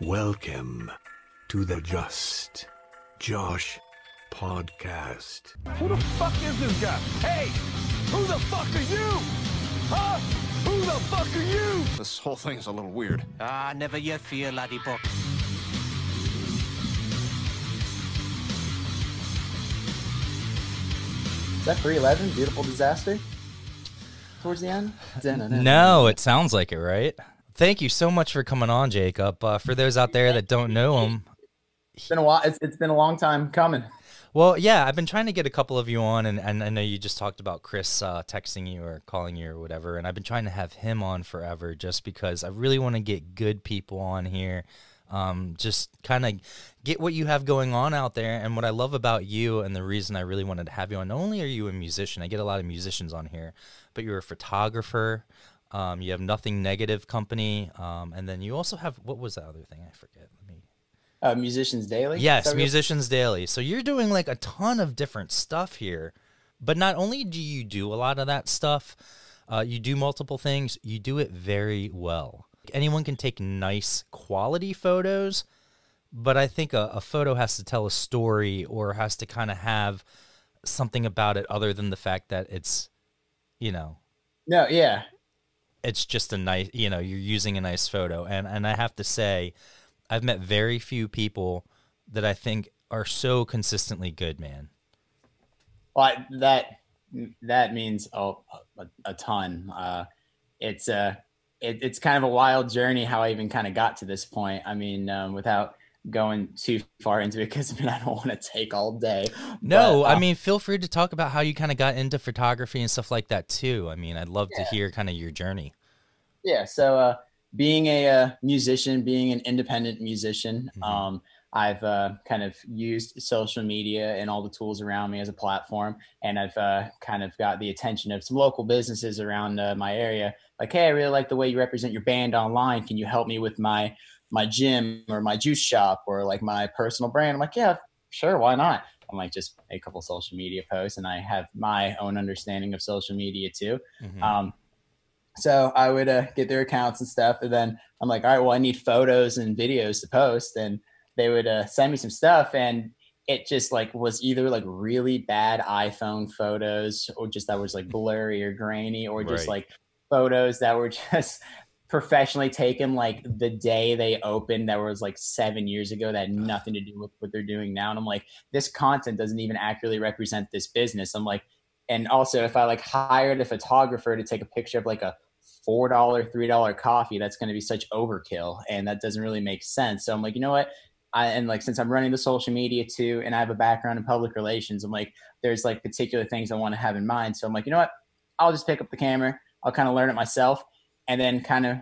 Welcome to the Just Josh podcast. Who the fuck is this guy? Hey, who the fuck are you? Huh? Who the fuck are you? This whole thing is a little weird. Never yet fear, laddie buck. Is that 311? Beautiful Disaster? Towards the end? No, it sounds like it, right? Thank you so much for coming on, Jacob. For those out there that don't know him, it's been a while. It's been a long time coming. Well, yeah, I've been trying to get a couple of you on, and I know you just talked about Chris texting you or calling you or whatever, and I've been trying to have him on forever just because I really want to get good people on here, just kind of get what you have going on out there. And what I love about you, and the reason I really wanted to have you on, not only are you a musician, I get a lot of musicians on here, but you're a photographer, you have Nothing Negative Company, and then you also have, what was the other thing? I forget. Musicians Daily? Yes, Musicians Daily. So you're doing like a ton of different stuff here. But not only do you do a lot of that stuff, you do multiple things, you do it very well. Anyone can take nice quality photos, but I think a photo has to tell a story or has to kind of have something about it other than the fact that it's, you know. No, yeah. It's just a nice, you know, you're using a nice photo. And I have to say, I've met very few people that I think are so consistently good, man. Well, that means a ton. It's kind of a wild journey how I even kind of got to this point. I mean, without going too far into it, because I mean, I don't want to take all day. No, I mean, feel free to talk about how you kind of got into photography and stuff like that too. I mean, I'd love to hear kind of your journey. Yeah. So, being a musician, being an independent musician, I've kind of used social media and all the tools around me as a platform. And I've kind of got the attention of some local businesses around my area. Like, hey, I really like the way you represent your band online. Can you help me with my gym or my juice shop or like my personal brand? I'm like, yeah, sure. Why not? I'm like, just make a couple social media posts. And I have my own understanding of social media too. So I would get their accounts and stuff. And then I'm like, all right, well, I need photos and videos to post. And they would send me some stuff. And it just like was either like really bad iPhone photos or just that was like blurry or grainy or just like photos that were just professionally taken like the day they opened that was like 7 years ago that had nothing to do with what they're doing now. And I'm like, this content doesn't even accurately represent this business. I'm like, and also if I like hired a photographer to take a picture of like a $4, $3 coffee, that's going to be such overkill. And that doesn't really make sense. So I'm like, you know what? And like, since I'm running the social media too, and I have a background in public relations, I'm like, there's like particular things I want to have in mind. So I'm like, you know what? I'll just pick up the camera. I'll kind of learn it myself. And then kind of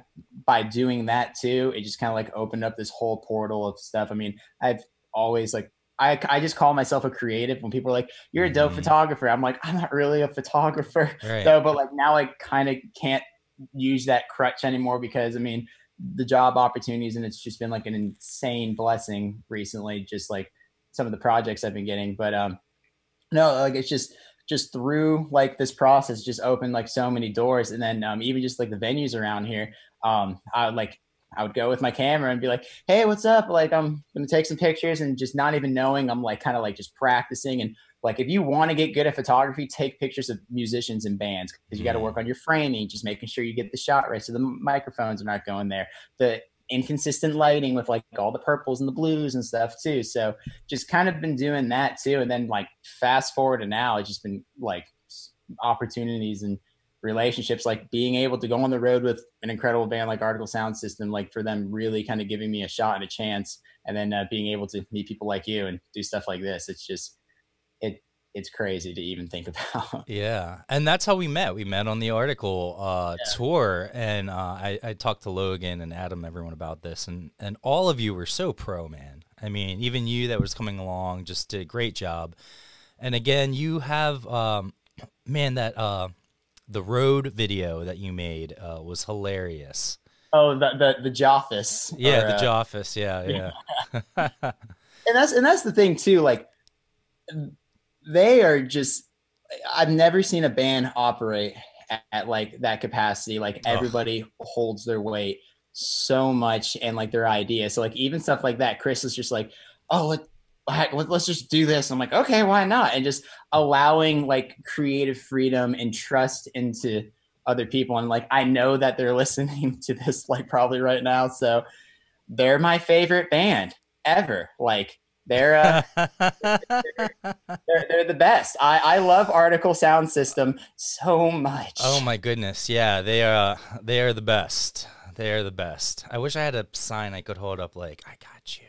by doing that too, it just kind of like opened up this whole portal of stuff. I mean, I've always like, I just call myself a creative. When people are like, you're a dope photographer, I'm like, I'm not really a photographer. So, but like now I kind of can't use that crutch anymore because I mean, the job opportunities, and it's just been like an insane blessing recently, just like some of the projects I've been getting. But no, like it's just through like this process just opened like so many doors. And then even just like the venues around here, I would go with my camera and be like, hey, what's up? Like, I'm going to take some pictures, and just not even knowing, I'm like kind of like just practicing. And like, if you want to get good at photography, take pictures of musicians and bands because you got to work on your framing, just making sure you get the shot right. So the microphones are not going there. The inconsistent lighting with like all the purples and the blues and stuff too. So just kind of been doing that too. And then like fast forward to now, it's just been like opportunities and relationships, like being able to go on the road with an incredible band like Artikal Soundsystem, like for them really kind of giving me a shot and a chance, and then being able to meet people like you and do stuff like this. It's just, it's crazy to even think about. Yeah. And that's how we met. We met on the Artikal tour. And I talked to Logan and Adam, everyone about this. And all of you were so pro, man. I mean, even you that was coming along just did a great job. And again, you have, man, that the road video that you made was hilarious. Oh, the Joffis. Yeah, the Joffis. Yeah. and that's the thing too. Like, they are just, I've never seen a band operate at like that capacity. Like everybody holds their weight. so much in like their ideas. So like even stuff like that, Chris is just like, oh, let's just do this. I'm like, okay, why not? And just allowing like creative freedom and trust into other people. And like, I know that they're listening to this like probably right now. So they're my favorite band ever. Like they're they're the best. I love Artikal Soundsystem so much. Oh my goodness. Yeah, they are the best. They are the best. I wish I had a sign I could hold up like, I got you.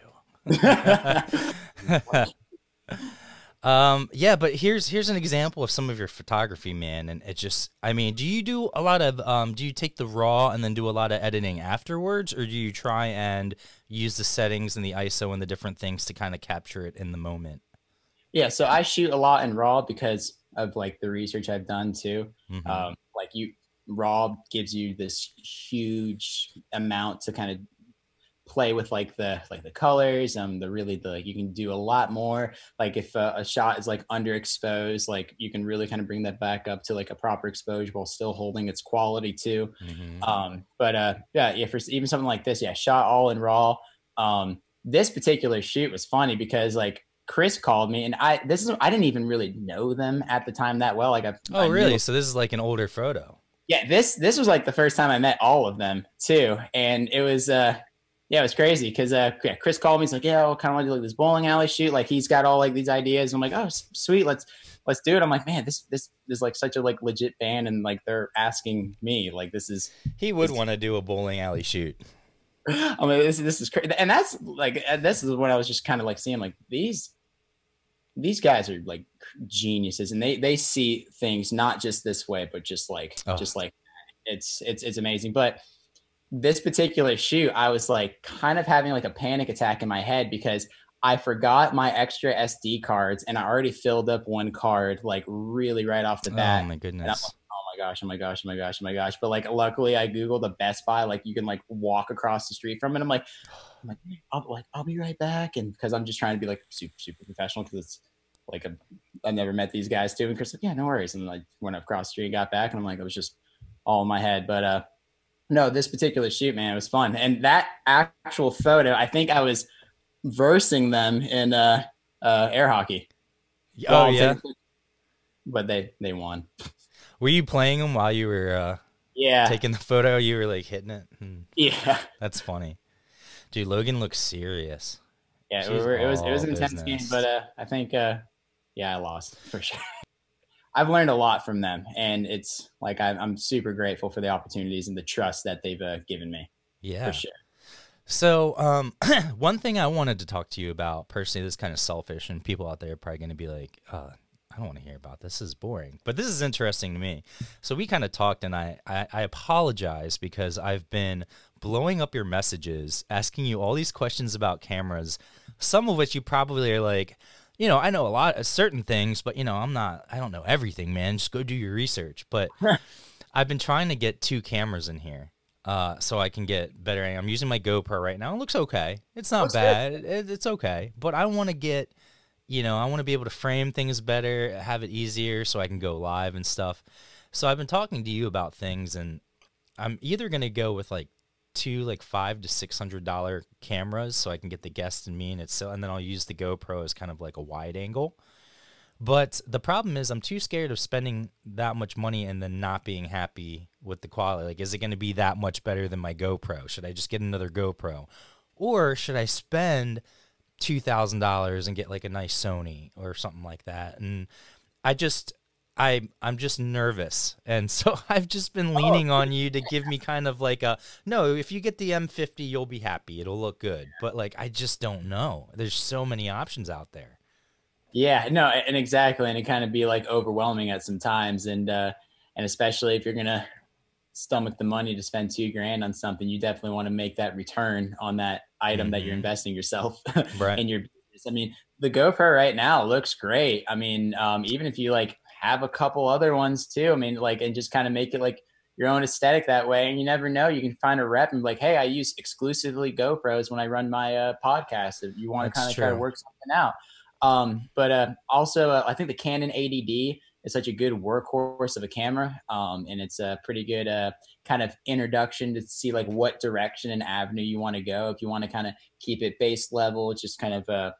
Yeah, but here's an example of some of your photography, man, and it just, I mean, do you do a lot of do you take the raw and then do a lot of editing afterwards, or do you try and use the settings and the ISO and the different things to kind of capture it in the moment? Yeah, so I shoot a lot in raw because of like the research I've done too. Like raw gives you this huge amount to kind of play with like the colors, you can do a lot more. Like if a shot is like underexposed, like you can really kind of bring that back up to like a proper exposure while still holding its quality too. Yeah, for even something like this, yeah, shot all in raw. This particular shoot was funny because like Chris called me, and I didn't even really know them at the time that well. Like oh really? So this is like an older photo. Yeah, this was like the first time I met all of them too, and it was yeah, it was crazy because Chris called me. He's like, yeah, I kind of want to do like this bowling alley shoot. Like he's got all like these ideas. I'm like, oh, sweet, let's do it. I'm like, man, this is like such a like legit band, and like they're asking me, like this is. He would want to do a bowling alley shoot. I mean, this is crazy, and that's like this is what I was just kind of like seeing, like these guys are like geniuses, and they see things not just this way, but just like it's amazing. But this particular shoot, I was like kind of having like a panic attack in my head because I forgot my extra SD cards, and I already filled up one card like really right off the bat. Oh my goodness. Oh my gosh. But like, luckily I Googled the Best Buy, like you can like walk across the street from it. I'm like, I'll be right back. And cause I'm just trying to be like super professional. Cause it's like, I never met these guys too. And Chris like, yeah, no worries. And like went across the street, got back, and I'm like, it was just all in my head. But, no, this particular shoot, man, it was fun. And that actual photo, I think I was versing them in air hockey. Oh yeah. But they won. Were you playing them while you were taking the photo? You were like hitting it? Yeah. That's funny. Dude, Logan looks serious. Yeah, it was an intense game, but I think I lost for sure. I've learned a lot from them, and it's like I'm super grateful for the opportunities and the trust that they've given me. Yeah, for sure. So one thing I wanted to talk to you about personally, this is kind of selfish, and people out there are probably going to be like, I don't want to hear about this. This is boring. But this is interesting to me. So we kind of talked, and I apologize because I've been blowing up your messages, asking you all these questions about cameras, some of which you probably are like, you know, I know a lot of certain things, but, you know, I don't know everything, man. Just go do your research. But I've been trying to get 2 cameras in here so I can get better. I'm using my GoPro right now. It looks okay. It's not bad. It's okay. But I want to get, you know, I want to be able to frame things better, have it easier so I can go live and stuff. So I've been talking to you about things, and I'm either going to go with like 2 like $500 to $600 cameras so I can get the guest and me, and then I'll use the GoPro as kind of like a wide angle. But the problem is I'm too scared of spending that much money and then not being happy with the quality. Like, is it going to be that much better than my GoPro? Should I just get another GoPro? Or should I spend $2,000 and get like a nice Sony or something like that? And I'm just nervous. And so I've just been leaning on you to give me kind of like no, if you get the M50, you'll be happy. It'll look good. But like, I just don't know. There's so many options out there. Yeah, no, and exactly. And it kind of be like overwhelming at some times. And especially if you're going to stomach the money to spend $2,000 on something, you definitely want to make that return on that item that you're investing yourself right. in your business. I mean, the GoPro right now looks great. I mean, even if you like have a couple other ones too, I mean, like, and just kind of make it like your own aesthetic that way. And you never know, you can find a rep and be like, hey, I use exclusively GoPros when I run my podcast. If you want to kind of try to work something out. But also I think the Canon 80D it's such a good workhorse of a camera. And it's a pretty good kind of introduction to see like what direction and avenue you want to go. If you want to kind of keep it base level, just kind of a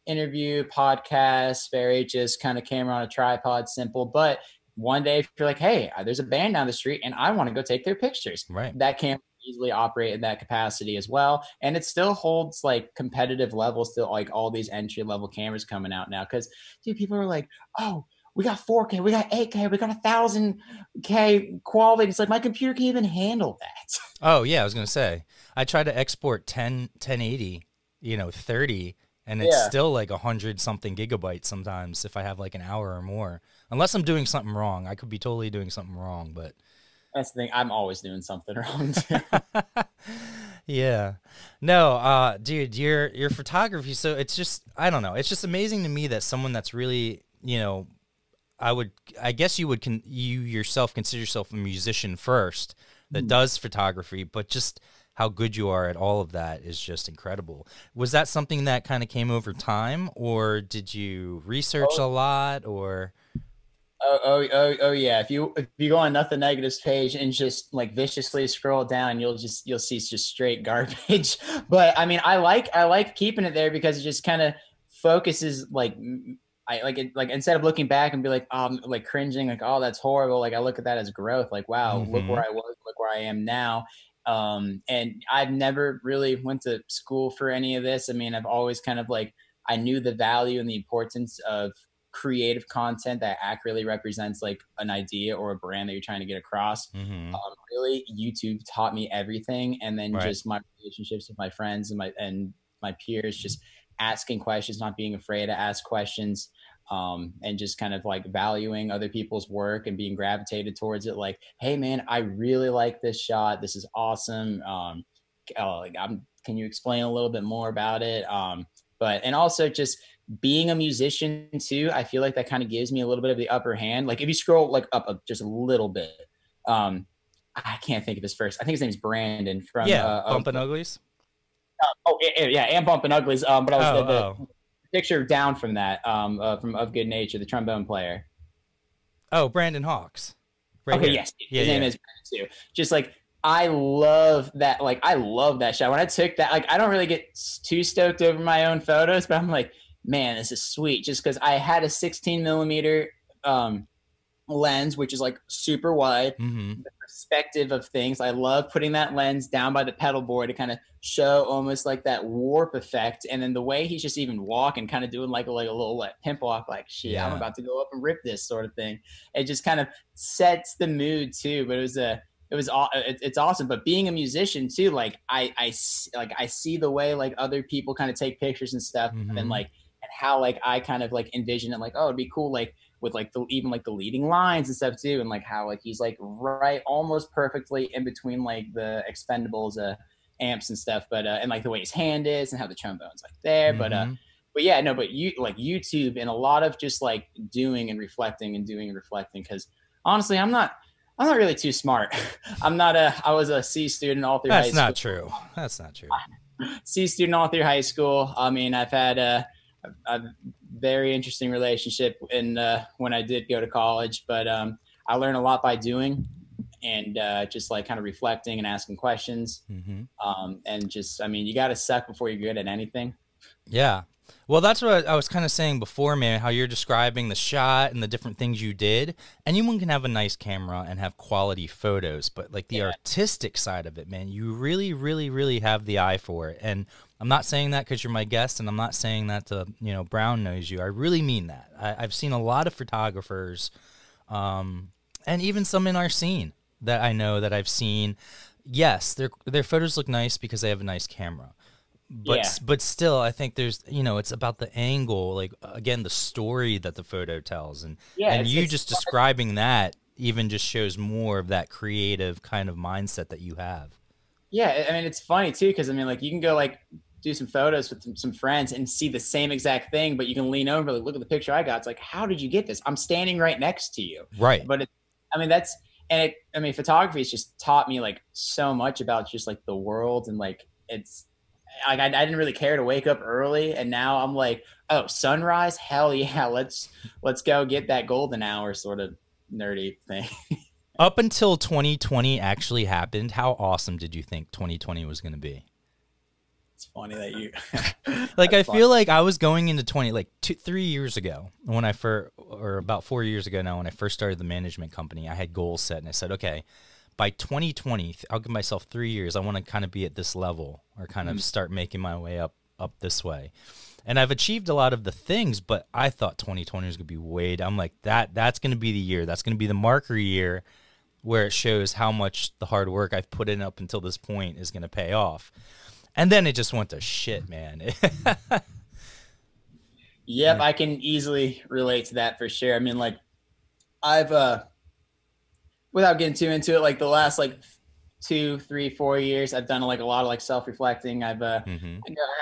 interview, podcast, very just kind of camera on a tripod, simple. But one day if you're like, hey, there's a band down the street and I want to go take their pictures, Right. that camera easily operate in that capacity as well. And it still holds like competitive levels, still like all these entry level cameras coming out now. Cause dude, people are like, oh, we got 4K, we got 8K, we got 1000K quality. It's like my computer can even handle that. Oh yeah, I was gonna say I try to export 1080, 30, and it's still like 100 something gigabytes sometimes if I have like an hour or more. Unless I'm doing something wrong, I could be totally doing something wrong, but that's the thing. I'm always doing something wrong too. Yeah. No, dude, your photography, so it's just, I don't know. It's just amazing to me that someone that's really, I guess you yourself consider yourself a musician first that does photography, but just how good you are at all of that is just incredible. Was that something that kind of came over time, or did you research a lot, or? Oh yeah. If you go on Nothing Negatives page and just like viciously scroll down, you'll see just straight garbage. But I mean, I like keeping it there because it just kind of focuses like I like it, like instead of looking back and be like like cringing like, oh, that's horrible, like I look at that as growth, like wow, look where I was, look where I am now. And I've never really went to school for any of this. I mean, I've always kind of like, I knew the value and the importance of creative content that accurately represents like an idea or a brand that you're trying to get across. Really, YouTube taught me everything. And then just my relationships with my friends and my peers, just asking questions, not being afraid to ask questions, and just kind of like valuing other people's work and being gravitated towards it. Like, hey man, I really like this shot. This is awesome. Can you explain a little bit more about it? And also just being a musician too, I feel like that kind of gives me a little bit of the upper hand. Like if you scroll like up just a little bit, I can't think of his first. I think his name is Brandon from Bumpin' Uglies. And Bumpin' Uglies. But I was the picture down from that, from Of Good Nature, the trombone player. Oh, Brandon Hawks. Right okay, here. Yes, his name is Brandon too. Just like I love that. Like I love that shot. When I took that, like I don't really get too stoked over my own photos, but I'm like, man, this is sweet. Just because I had a 16 millimeter lens, which is like super wide. The perspective of things, I love putting that lens down by the pedal board to kind of show almost like that warp effect. And then the way he's just even walking, kind of doing like a little like pimp walk, like shit, I'm about to go up and rip this sort of thing. It just kind of sets the mood too. But it's awesome. But being a musician too, like I see the way like other people kind of take pictures and stuff, and like and how like I kind of like envision it, like, oh, it'd be cool like with like even like the leading lines and stuff too, and like how like he's like right almost perfectly in between like the Expendables amps and stuff, but and like the way his hand is and how the trombone's like there, but yeah, no, but you like YouTube and a lot of just like doing and reflecting, because honestly I'm not really too smart. I was a C student all through high school. That's not true. C student all through high school. I mean, I've had a very interesting relationship when I did go to college, but I learned a lot by doing and just like kind of reflecting and asking questions. And just, I mean, you got to suck before you're good at anything. Yeah. Well, that's what I was kind of saying before, man, how you're describing the shot and the different things you did. Anyone can have a nice camera and have quality photos, but like the artistic side of it, man, you really, really, really have the eye for it. And I'm not saying that because you're my guest, and I'm not saying that to, Brown knows you. I really mean that. I've seen a lot of photographers, and even some in our scene that I know that I've seen. Yes, their photos look nice because they have a nice camera. But still, I think there's, it's about the angle, like, again, the story that the photo tells. And you just describing that even just shows more of that creative kind of mindset that you have. Yeah, I mean, it's funny, too, because, I mean, like, you can go, like, do some photos with some friends and see the same exact thing, but you can lean over, like, look at the picture I got. It's like, how did you get this? I'm standing right next to you. Right. But, photography has just taught me, like, so much about just, like, the world and, like, it's like I didn't really care to wake up early, and now I'm like, oh, sunrise, hell yeah, let's go get that golden hour sort of nerdy thing. Up until 2020 actually happened, how awesome did you think 2020 was going to be? It's funny that you like I feel like I was going into 3 years ago when I or about 4 years ago now when I first started the management company. I had goals set and I said, okay, by 2020 I'll give myself 3 years. I want to kind of be at this level or kind of start making my way up this way. And I've achieved a lot of the things, but I thought 2020 was going to be way down. I'm like, that's going to be the year. That's going to be the marker year where it shows how much the hard work I've put in up until this point is going to pay off. And then it just went to shit, man. Yep, I can easily relate to that for sure. I mean, like, I've without getting too into it, like the last like 2, 3, 4 years, I've done like a lot of like self-reflecting. I've I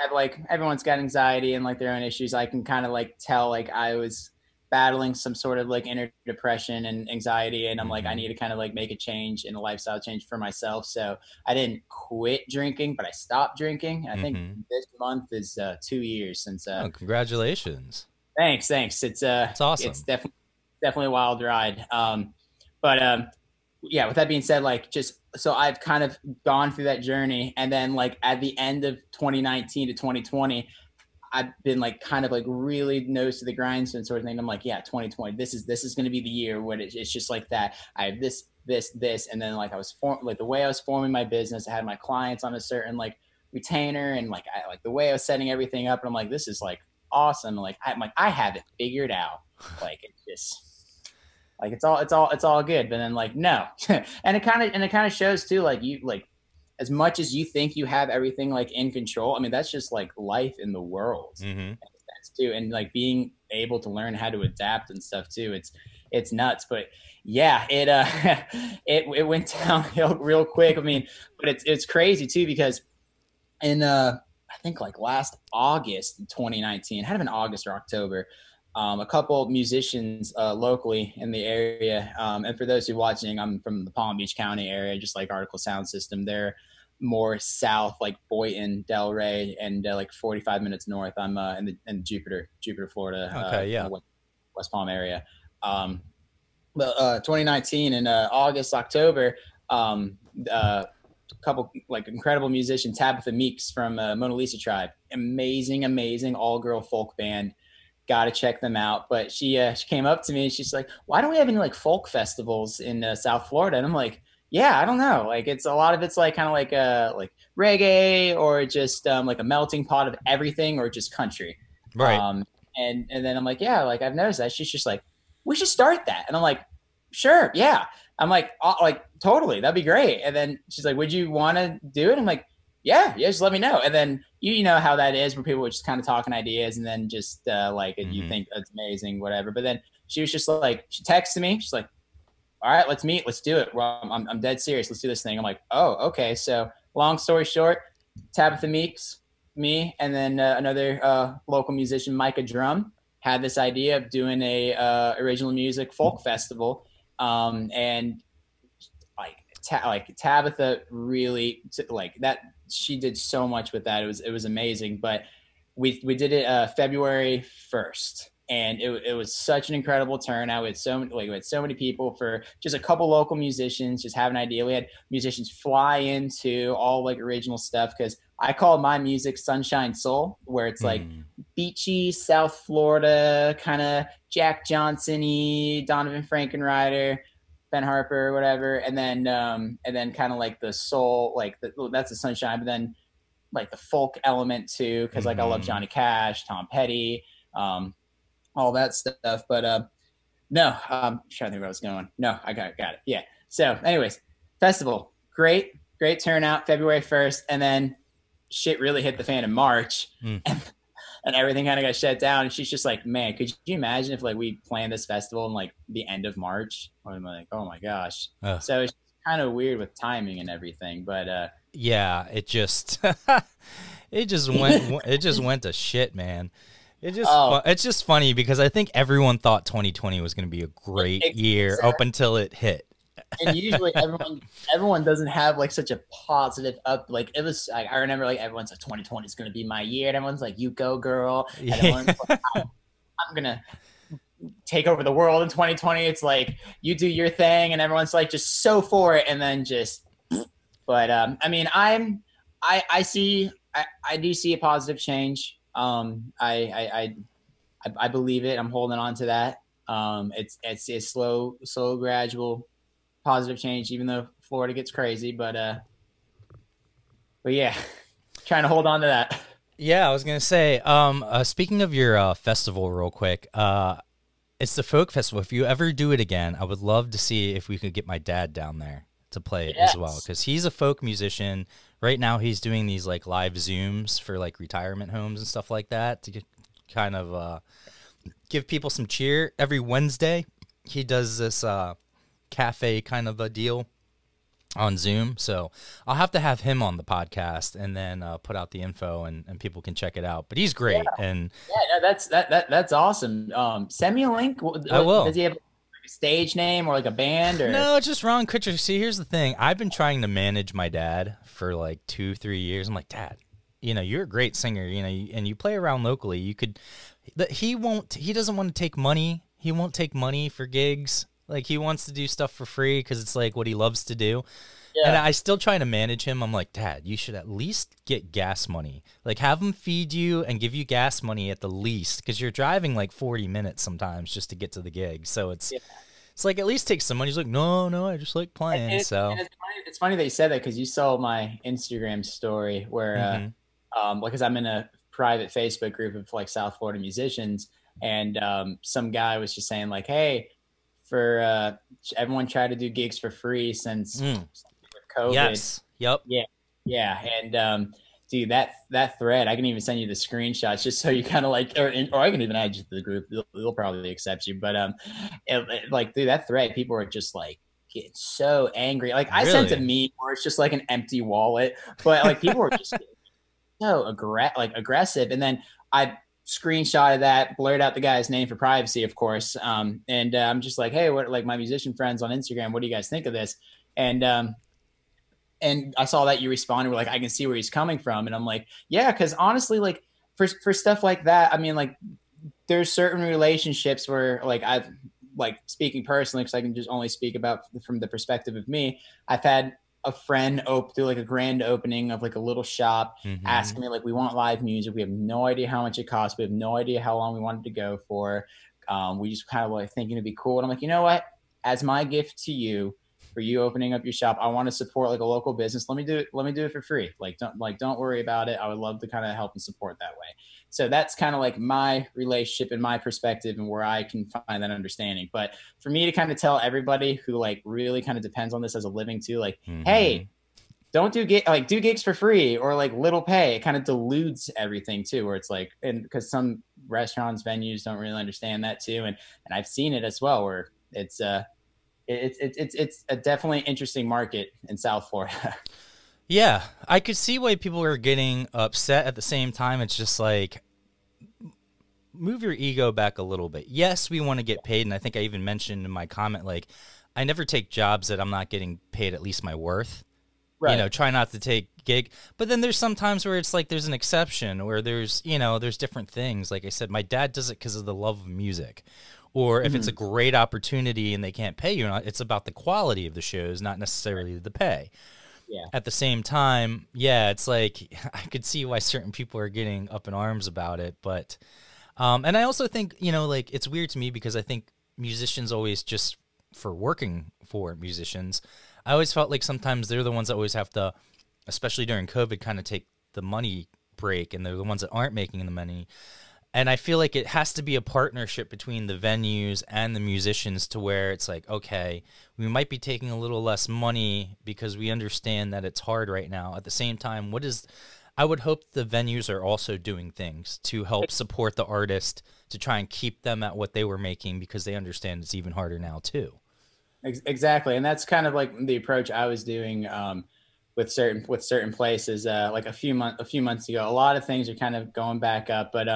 have like everyone's got anxiety and like their own issues. I can kind of like tell like I was battling some sort of like inner depression and anxiety, and I'm like, I need to kind of like make a change and a lifestyle change for myself. So I didn't quit drinking, but I stopped drinking. I think this month is 2 years since. Oh, congratulations! Thanks. It's awesome. It's definitely a wild ride. Yeah. With that being said, like just so I've kind of gone through that journey, and then like at the end of 2019 to 2020. I've been like kind of like really nose to the grindstone sort of thing. I'm like, yeah, 2020, this is going to be the year when it's just like that. I have this. And then like the way I was forming my business, I had my clients on a certain like retainer, and like the way I was setting everything up. And I'm like, this is like awesome. And, I have it figured out. Like it's just like, it's all good. But then like, no. and it kind of shows too, like you, like, as much as you think you have everything like in control, I mean, that's just like life in the world too. And like being able to learn how to adapt and stuff too. It's nuts, but yeah, it went downhill real quick. I mean, but it's crazy too, because in, I think like last August, 2019, had been August or October, a couple musicians locally in the area. And for those who are watching, I'm from the Palm Beach County area, just like Artikal Soundsystem. They're more south, like Boynton, Delray, and like 45 minutes north. I'm in Jupiter, Florida. Okay, yeah. West Palm area. But 2019 in August, October, a couple like incredible musicians, Tabitha Meeks from Mona Lisa Tribe. Amazing all-girl folk band. Got to check them out. But she came up to me and she's like, why don't we have any like folk festivals in South Florida? And I'm like, yeah, I don't know. Like it's a lot of it's like kind of like reggae, or just like a melting pot of everything, or just country. Right. And then I'm like, yeah, like I've noticed that. She's just like, we should start that. And I'm like, sure. Yeah. I'm like totally, that'd be great. And then she's like, would you want to do it? I'm like, yeah, just let me know. And then you know how that is, where people are just kind of talking ideas, and then just you think that's amazing, whatever. But then she was just like, she texted me. She's like, all right, let's meet. Let's do it. Well, I'm dead serious. Let's do this thing. I'm like, oh, okay. So long story short, Tabitha Meeks, me, and then another local musician, Micah Drum, had this idea of doing a original music folk festival. And like Tabitha really like that. She did so much with that. It was amazing. But we did it February 1st. And it was such an incredible turnout. We had so many people for just a couple local musicians, just have an idea. We had musicians fly into all like original stuff, because I call my music Sunshine Soul, where it's like beachy South Florida, kind of Jack Johnson-y, Donovan Frankenrider, Ben Harper, whatever. And then kind of like the soul, like that's the sunshine, but then like the folk element too, because like I love Johnny Cash, Tom Petty, all that stuff. But no, I'm trying to think where I was going. No, I got it. Yeah. So anyways, festival, great turnout, February 1st. And then shit really hit the fan in March, and everything kind of got shut down. And she's just like, man, could you imagine if like we planned this festival in like the end of March? I'm like, oh my gosh. So it's kind of weird with timing and everything, but yeah, it just it just went to shit, man. It's just funny because I think everyone thought 2020 was going to be a great year up until it hit. And usually everyone doesn't have like such a positive up. Like it was, I remember like everyone's like 2020 is going to be my year, and everyone's like, "You go, girl," and everyone's like, I'm gonna take over the world in 2020. It's like you do your thing, and everyone's like just so for it, and then just. But I mean, I do see a positive change. I believe it. I'm holding on to that. It's a slow, gradual, positive change, even though Florida gets crazy. But yeah, trying to hold on to that. Yeah, I was gonna say. Speaking of your festival, real quick. It's the folk festival. If you ever do it again, I would love to see if we could get my dad down there to play it as well, because he's a folk musician. Right now, he's doing these like live Zooms for like retirement homes and stuff like that to get, kind of give people some cheer. Every Wednesday, he does this cafe kind of a deal on Zoom. So I'll have to have him on the podcast and then put out the info and people can check it out. But he's great. Yeah. And yeah, no, that's awesome. Send me a link. I will. Does he have a stage name or like a band? Or no, it's just Ron Kutcher. See, here's the thing. I've been trying to manage my dad for like 2-3 years. I'm like, Dad, you know, you're a great singer, you know, and you play around locally. You could, he doesn't want to take money. He won't take money for gigs. Like, he wants to do stuff for free because it's like what he loves to do. Yeah. And I still try to manage him. I'm like, Dad, you should at least get gas money. Like, have him feed you and give you gas money at the least, because you're driving like 40 minutes sometimes just to get to the gig. So it's like, at least take some money. He's like, no, I just like playing. And it's funny that you said that, because you saw my Instagram story where, because I'm in a private Facebook group of like South Florida musicians, and some guy was just saying like, hey, for everyone try to do gigs for free since COVID. Yes. Yep. Yeah. And dude, that thread, I can even send you the screenshots just so you kind of like, or I can even add you to the group. They'll probably accept you. But like, dude, that thread, people are just like getting so angry. Like, I sent a meme where it's just like an empty wallet, but like people are just getting so aggressive. And then I screenshotted that, blurred out the guy's name for privacy, of course. And I'm just like, hey, what, like, my musician friends on Instagram, what do you guys think of this? And I saw that you responded with like, I can see where he's coming from. And I'm like, yeah, because honestly, like for stuff like that, I mean, like, there's certain relationships where like I've, like, speaking personally, because I can just only speak about from the perspective of me, I've had a friend do like a grand opening of like a little shop, asking me like, we want live music. We have no idea how much it costs. We have no idea how long we wanted to go for. We just kind of like thinking it'd be cool. And I'm like, you know what? As my gift to you, for you opening up your shop, I want to support like a local business. Let me do it for free. Don't worry about it. I would love to kind of help and support that way. So that's kind of like my relationship and my perspective and where I can find that understanding. But for me to kind of tell everybody who like really kind of depends on this as a living too, like, hey, don't do gigs for free or like little pay. It kind of dilutes everything too, where it's like, and because some restaurants, venues don't really understand that too. And I've seen it as well, where it's a definitely interesting market in South Florida. Yeah, I could see why people are getting upset. At the same time, it's just like, move your ego back a little bit. Yes, we want to get paid, and I think I even mentioned in my comment, like, I never take jobs that I'm not getting paid at least my worth. Right. You know, try not to take gig. But then there's some times where it's like there's an exception, where there's different things. Like I said, my dad does it because of the love of music. Or if it's a great opportunity and they can't pay you, it's about the quality of the shows, not necessarily the pay. Yeah. At the same time, yeah, it's like, I could see why certain people are getting up in arms about it. But, and I also think, like, it's weird to me because I think musicians always, just for working for musicians, I always felt like sometimes they're the ones that always have to, especially during COVID, kind of take the money break, and they're the ones that aren't making the money. And I feel like it has to be a partnership between the venues and the musicians, to where it's like, okay, we might be taking a little less money because we understand that it's hard right now. At the same time, I would hope the venues are also doing things to help support the artist, to try and keep them at what they were making, because they understand it's even harder now too. Exactly. And that's kind of like the approach I was doing with certain places like a few months ago. A lot of things are kind of going back up, but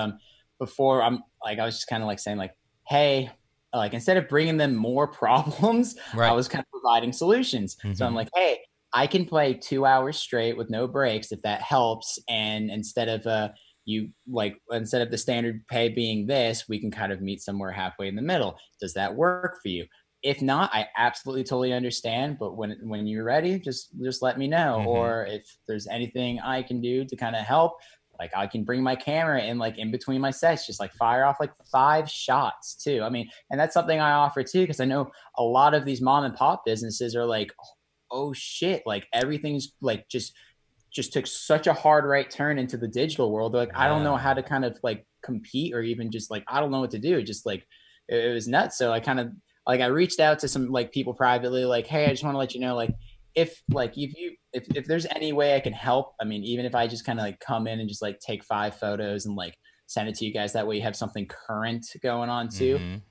before, I was just kind of like saying like, hey, like, instead of bringing them more problems, right, I was kind of providing solutions. So I'm Mhm. like, hey, I can play 2 hours straight with no breaks if that helps. And instead of instead of the standard pay being this, we can kind of meet somewhere halfway in the middle. Does that work for you? If not, I absolutely totally understand. But when you're ready, just let me know. Mhm. Or if there's anything I can do to kind of help, like I can bring my camera in, like in between my sets, just like fire off like 5 shots too. I mean, and that's something I offer too, because I know a lot of these mom and pop businesses are like, oh shit, like everything's like just took such a hard right turn into the digital world. They're like, I don't know Yeah. how to kind of like compete, or even just like, I don't know what to do. Just like, it was nuts. So I kind of like, I reached out to some like people privately, like, hey, I just want to let you know, like, if there's any way I can help, I mean, even if I just kind of like come in and just like take 5 photos and like send it to you guys, that way you have something current going on too. Mhm.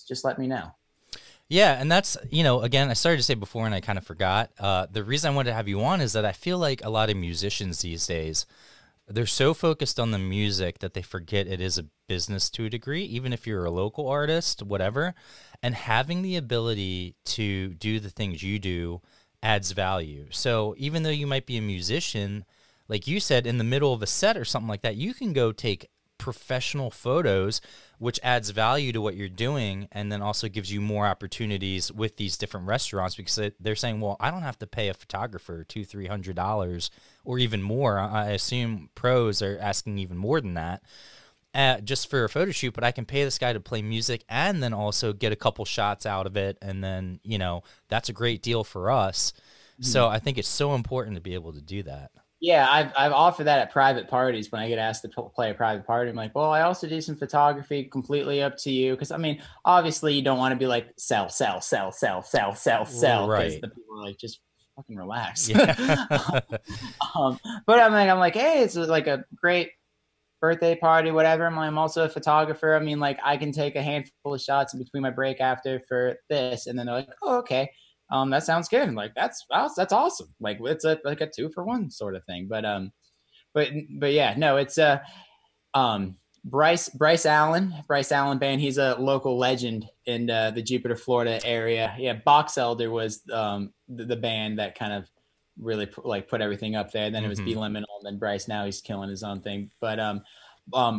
Just let me know. Yeah, and that's, again, I started to say before and I kind of forgot. The reason I wanted to have you on is that I feel like a lot of musicians these days, they're so focused on the music that they forget it is a business to a degree, even if you're a local artist, whatever. And having the ability to do the things you do adds value. So even though you might be a musician, like you said, in the middle of a set or something like that, you can go take professional photos, which adds value to what you're doing, and then also gives you more opportunities with these different restaurants, because they're saying, well, I don't have to pay a photographer $200-300 or even more. I assume pros are asking even more than that just for a photo shoot, but I can pay this guy to play music and then also get a couple shots out of it, and then that's a great deal for us. So I think it's so important to be able to do that. Yeah, I've offered that at private parties when I get asked to play a private party. I'm like, well, I also do some photography, completely up to you. Because I mean, obviously, you don't want to be like sell, sell, sell, sell, sell, sell, sell, because Right. the people are like, just fucking relax. Yeah. But I'm like, hey, it's like a great birthday party, whatever. I'm also a photographer. I mean, like I can take a handful of shots in between my break after for this, and then they're like, oh, okay. That sounds good. I'm like, that's awesome. Like it's a 2-for-1 sort of thing. But yeah, no, it's Bryce Allen band. He's a local legend in the Jupiter, Florida area. Yeah, Box Elder was the band that kind of really put everything up there. Then it was B Liminal, and then Bryce. Now he's killing his own thing. But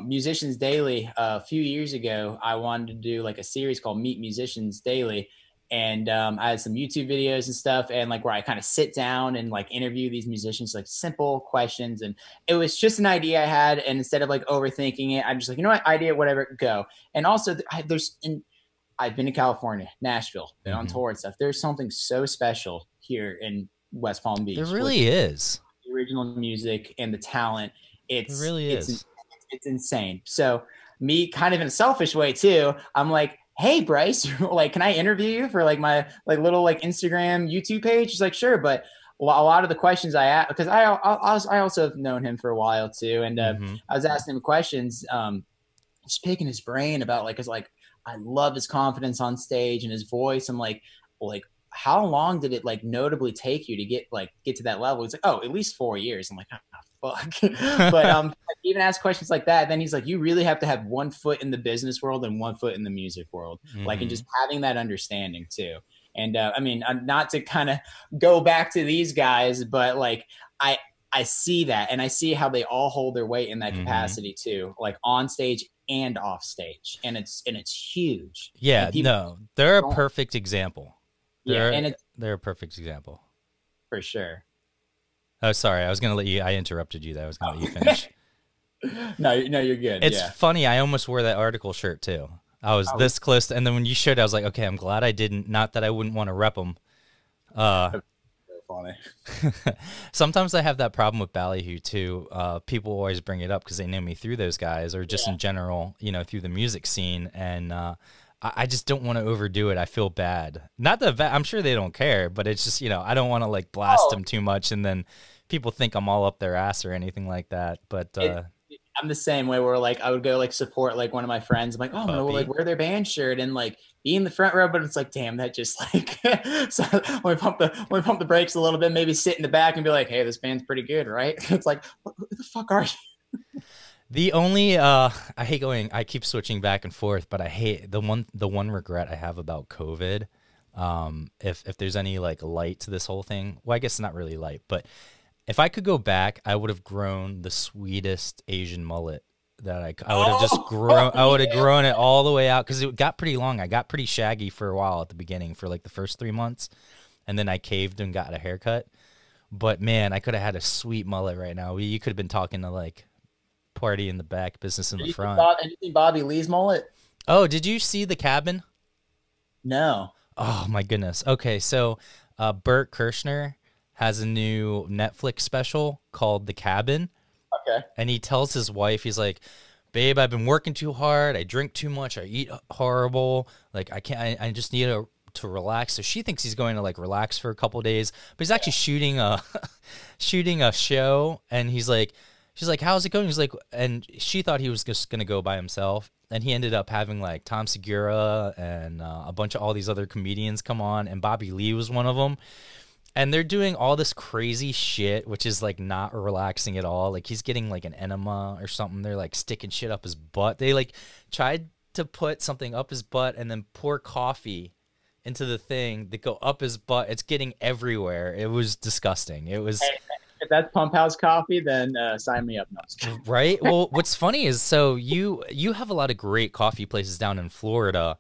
Musicians Daily, a few years ago, I wanted to do like a series called Meet Musicians Daily. And I had some YouTube videos and stuff, and like where I kind of sit down and like interview these musicians, like simple questions. And it was just an idea I had, and instead of like overthinking it, I'm just like, you know what, idea, whatever, go. And also, I've been to California, Nashville, been on tour and stuff. There's something so special here in West Palm Beach. There really is. The original music and the talent. It really is. It's insane. So me, kind of in a selfish way too, I'm like, hey Bryce, like, can I interview you for like my like little like Instagram, YouTube page? He's like, sure. But a lot of the questions I asked, because I also have known him for a while too, and I was asking him questions, just picking his brain about like, cause like I love his confidence on stage and his voice. I'm like how long did it like notably take you to get to that level? He's like, oh, at least 4 years. I'm like, oh, fuck. But even ask questions like that, then he's like, you really have to have 1 foot in the business world and 1 foot in the music world, like, and just having that understanding too. And I mean, not to kind of go back to these guys, but like I see that, and I see how they all hold their weight in that capacity too, like on stage and off stage, and it's huge. Yeah, no, they're a perfect example. They're a perfect example. For sure. Oh, sorry. I was going to let you, I interrupted you there. I was going to let you finish. No, you're good. It's funny. I almost wore that article shirt too. I was this close. And then when you showed it, I was like, okay, I'm glad I didn't. Not that I wouldn't want to rep them. Funny. Sometimes I have that problem with Ballyhoo too. People always bring it up because they know me through those guys, or just in general, through the music scene. And, I just don't want to overdo it. I feel bad. Not that I'm sure they don't care, but it's just, I don't want to like blast them too much, and then people think I'm all up their ass or anything like that. But I'm the same way, where like I would go like support like one of my friends. I'm like, oh, no, like wear their band shirt and like be in the front row. But it's like, damn, that just like so when we pump the brakes a little bit, maybe sit in the back and be like, hey, this band's pretty good, right? It's like, who the fuck are you? The only I keep switching back and forth, but I hate the one regret I have about COVID. If there's any like light to this whole thing. Well, I guess not really light, but if I could go back, I would have grown the sweetest Asian mullet that I would have just grown. I would have grown it all the way out because it got pretty long. I got pretty shaggy for a while at the beginning for like the first 3 months, and then I caved and got a haircut. But man, I could have had a sweet mullet right now. You could have been talking to like party in the back, business in the front. Anything Bobby Lee's mullet? Oh, did you see The Cabin? No. Oh my goodness. Okay, so Bert Kirshner has a new Netflix special called The Cabin. Okay. And he tells his wife, he's like, babe, I've been working too hard. I drink too much. I eat horrible. Like, I can't, I just need to relax. So she thinks he's going to like relax for a couple days, but he's actually shooting a, shooting a show. And she's like, how's it going? He's like, and she thought he was just going to go by himself. And he ended up having like Tom Segura and a bunch of all these other comedians come on. And Bobby Lee was one of them. And they're doing all this crazy shit, which is like not relaxing at all. Like he's getting like an enema or something. They're like sticking shit up his butt. They like tried to put something up his butt and then pour coffee into the thing that go up his butt. It's getting everywhere. It was disgusting. It was. Hey, if that's Pump House coffee, then sign me up. No, right. Well, what's funny is so you have a lot of great coffee places down in Florida.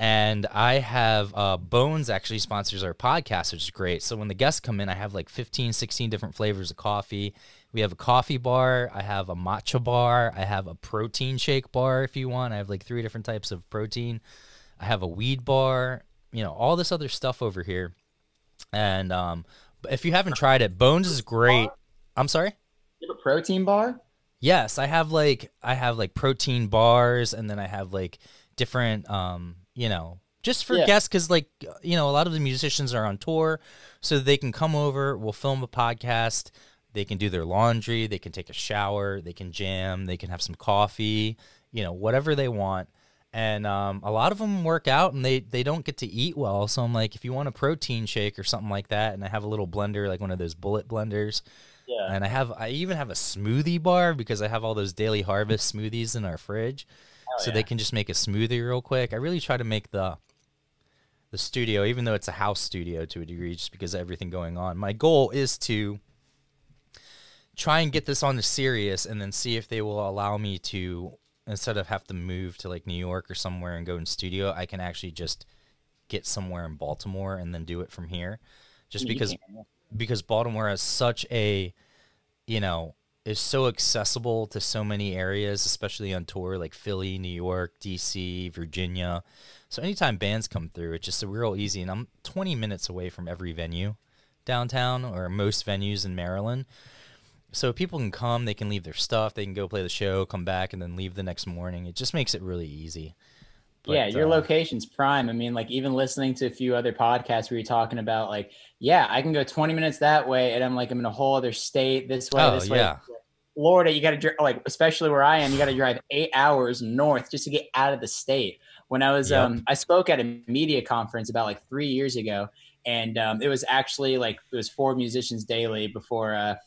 And I have Bones actually sponsors our podcast, which is great. So when the guests come in, I have like 15, 16 different flavors of coffee. We have a coffee bar. I have a matcha bar. I have a protein shake bar if you want. I have like 3 different types of protein. I have a weed bar, you know, all this other stuff over here. And if you haven't tried it, Bones is great. I'm sorry? You have a protein bar? Yes, I have like protein bars, and then I have like different you know, just for guests, because, like, you know, a lot of the musicians are on tour, so they can come over, we'll film a podcast, they can do their laundry, they can take a shower, they can jam, they can have some coffee, you know, whatever they want. And a lot of them work out, and they don't get to eat well, so I'm like, if you want a protein shake or something like that, and I have a little blender, like one of those bullet blenders, and I even have a smoothie bar, because I have all those Daily Harvest smoothies in our fridge. So they can just make a smoothie real quick. I really try to make the studio, even though it's a house studio to a degree, just because of everything going on. My goal is to try and get this on the serious, and then see if they will allow me to, instead of have to move to like New York or somewhere and go in studio, I can actually just get somewhere in Baltimore and then do it from here. Just because Baltimore has such a, you know, is so accessible to so many areas, especially on tour, like Philly, New York, DC, Virginia. So anytime bands come through, it's just a real easy. And I'm 20 minutes away from every venue downtown, or most venues in Maryland. So people can come, they can leave their stuff, they can go play the show, come back, and then leave the next morning. It just makes it really easy. But, yeah, your location's prime. I mean, like, even listening to a few other podcasts where you're talking about, like, yeah, I can go 20 minutes that way, and I'm like, I'm in a whole other state this way, this way. Florida, you got to drive, like, especially where I am, you got to drive 8 hours north just to get out of the state. When I was, I spoke at a media conference about like 3 years ago, and it was actually like, it was for Musicians Daily before a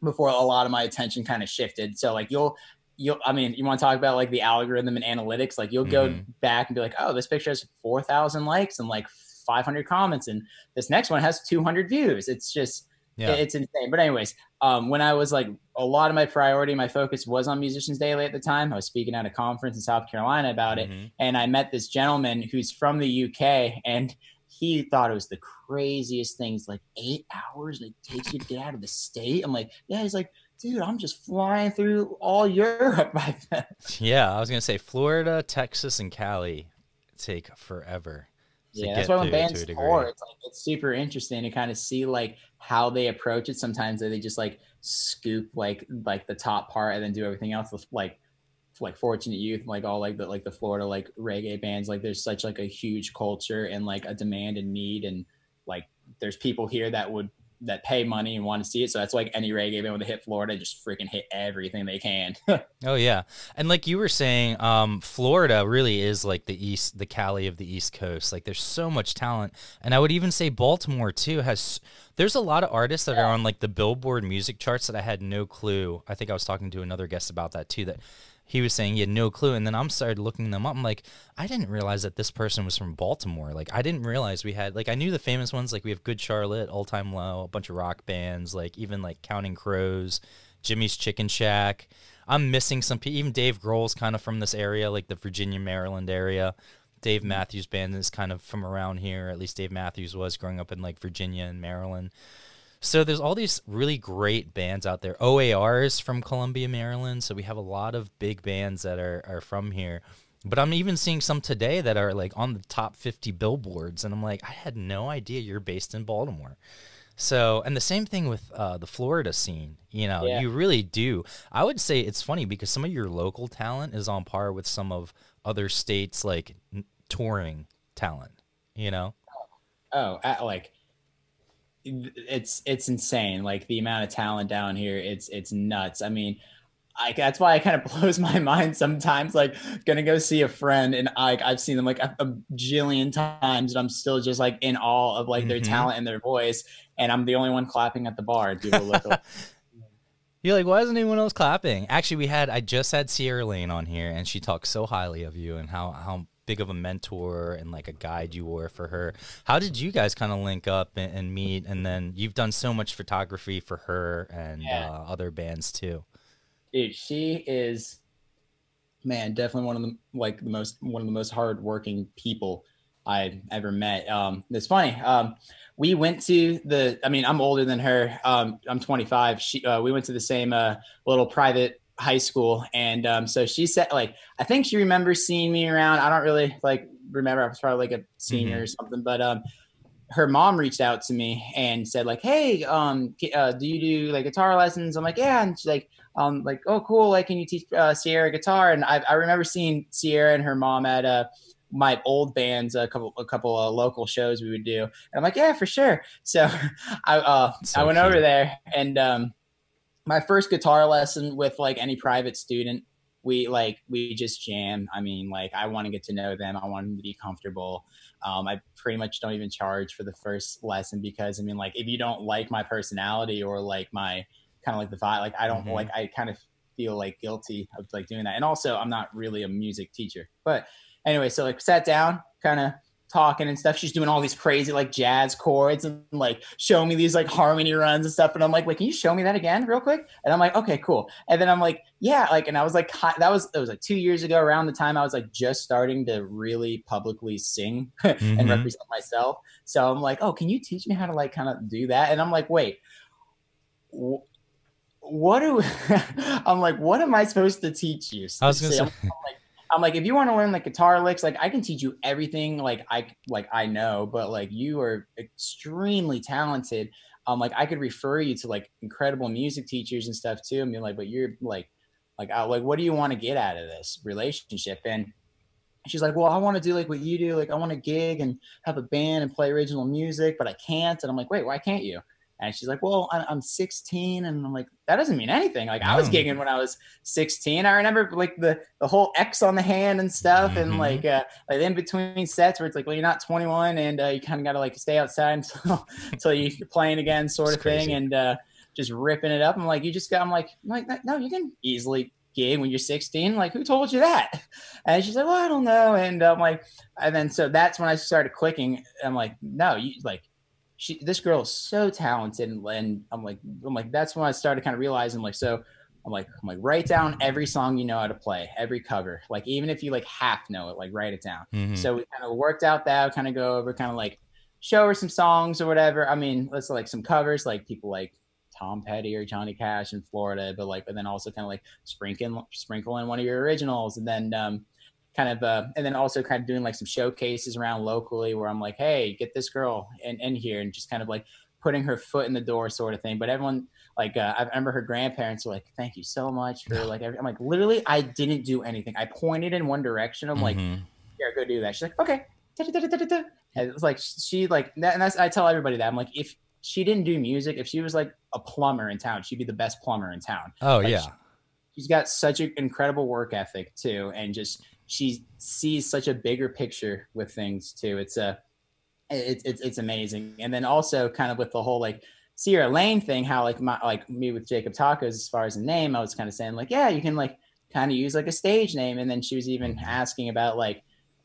lot of my attention kind of shifted. So like I mean, you want to talk about like the algorithm and analytics, like you'll go back and be like, oh, this picture has 4,000 likes and like 500 comments, and this next one has 200 views. It's just, it's insane. But anyways, when I was like, a lot of my priority, my focus was on Musicians Daily at the time. I was speaking at a conference in South Carolina about it. And I met this gentleman who's from the UK, and he thought it was the craziest things, like 8 hours it takes you to get out of the state. I'm like, yeah. He's like, dude, I'm just flying through all Europe. Yeah, I was going to say Florida, Texas, and Cali take forever. Yeah, that's why when bands tour, it's like, it's super interesting to kind of see like how they approach it. Sometimes they just like scoop like the top part and then do everything else with like Fortunate Youth, like all like the Florida like reggae bands. Like there's such like a huge culture and like a demand and need, and like there's people here that pay money and want to see it. So that's like any reggae band when they hit Florida, just freaking hit everything they can. Oh yeah. And like you were saying, Florida really is like the Cali of the East Coast. Like there's so much talent. And I would even say Baltimore too has There's a lot of artists that are on like the Billboard music charts that I had no clue. I think I was talking to another guest about that too, that he was saying he had no clue. And then I'm started looking them up. I'm like, I didn't realize that this person was from Baltimore. Like, I didn't realize we had, like, I knew the famous ones. Like, we have Good Charlotte, All Time Low, a bunch of rock bands, like even like Counting Crows, Jimmy's Chicken Shack. I'm missing some people. Even Dave Grohl's kind of from this area, like the Virginia, Maryland area. Dave Matthews Band is kind of from around here. At least Dave Matthews was growing up in like Virginia and Maryland. So there's all these really great bands out there. OAR is from Columbia, Maryland. So we have a lot of big bands that are from here. But I'm even seeing some today that are like on the top 50 billboards. And I'm like, I had no idea you're based in Baltimore. So, and the same thing with the Florida scene, you know, you really do. I would say it's funny because some of your local talent is on par with some of other states, like touring talent, you know? Oh, like it's insane. Like the amount of talent down here, it's nuts. I mean, that's why it kind of blows my mind sometimes, like gonna go see a friend and I've seen them like a jillion times and I'm still just like in awe of like their talent and their voice. And I'm the only one clapping at the bar. And people look like, you're like, why isn't anyone else clapping? Actually, I just had Sierra Lane on here and she talked so highly of you and how big of a mentor and like a guide you were for her. How did you guys kind of link up and meet? And then you've done so much photography for her and other bands too. Dude, she is, man, definitely one of the most hardworking people I've ever met. It's funny. We went to I'm older than her. I'm 25. We went to the same little private high school, and so she said, like, I think she remembers seeing me around. I don't really like remember. I was probably like a senior or something, but her mom reached out to me and said like, hey, do you do like guitar lessons? I'm like, yeah. And she's like, oh, cool. Like, can you teach Sierra guitar? And I remember seeing Sierra and her mom at my old band's a couple of local shows we would do. And I'm like, yeah, for sure. So I went over there and my first guitar lesson with like any private student, we just jam. I mean, like, I want to get to know them. I want them to be comfortable. I pretty much don't even charge for the first lesson because I mean, like, if you don't like my personality or like my kind of like the vibe, like I don't like, I kind of feel like guilty of like doing that. And also I'm not really a music teacher, but anyway, so like sat down, kind of talking and stuff. She's doing all these crazy like jazz chords and like showing me these like harmony runs and stuff. And I'm like, wait, can you show me that again real quick? And I'm like, okay, cool. And then I'm like, yeah, like, and I was like, it was like 2 years ago around the time I was like just starting to really publicly sing and represent myself. So I'm like, oh, can you teach me how to like kind of do that? And I'm like, wait, what I'm like, what am I supposed to teach you? I was gonna say, I'm like, if you want to learn like guitar licks, like I can teach you everything like I know, but like you are extremely talented. Like I could refer you to like incredible music teachers and stuff too. I mean, like, but you're like, what do you want to get out of this relationship? And she's like, well, I want to do like what you do. Like I want to gig and have a band and play original music, but I can't. And I'm like, wait, why can't you? And she's like, well, I'm 16. And I'm like, that doesn't mean anything. Like I was gigging when I was 16. I remember like the whole X on the hand and stuff. And like in between sets where it's like, well, you're not 21 and you kind of got to like stay outside until you're playing again sort of thing. And just ripping it up. I'm like, I'm like, no, you can easily gig when you're 16. Like, who told you that? And she's like, well, I don't know. And I'm like, and then, so that's when I started clicking. I'm like, no, you like, this girl is so talented, and I'm like, that's when I started kind of realizing, like, so I'm like, write down every song you know how to play, every cover, like, even if you like half know it, like, write it down. So we kind of worked out that, kind of go over, kind of like show her some songs or whatever. I mean, let's like some covers, like people like Tom Petty or Johnny Cash in Florida, but then also kind of like sprinkle in one of your originals, and then and then also kind of doing like some showcases around locally where I'm like, hey, get this girl in here, and just kind of like putting her foot in the door sort of thing. But everyone, like, I remember her grandparents were like, thank you so much for like, I'm like, literally, I didn't do anything. I pointed in one direction. I'm like, here, go do that. She's like, okay. And it was like, she like that. And I tell everybody that I'm like, if she didn't do music, if she was like a plumber in town, she'd be the best plumber in town. Oh, like, yeah. She's got such an incredible work ethic too. And just, she sees such a bigger picture with things too. it's amazing. And then also kind of with the whole like Sierra Lane thing, how like me with Jakob Takos, as far as the name, I was kind of saying like, yeah, you can like kind of use like a stage name. And then she was even asking about like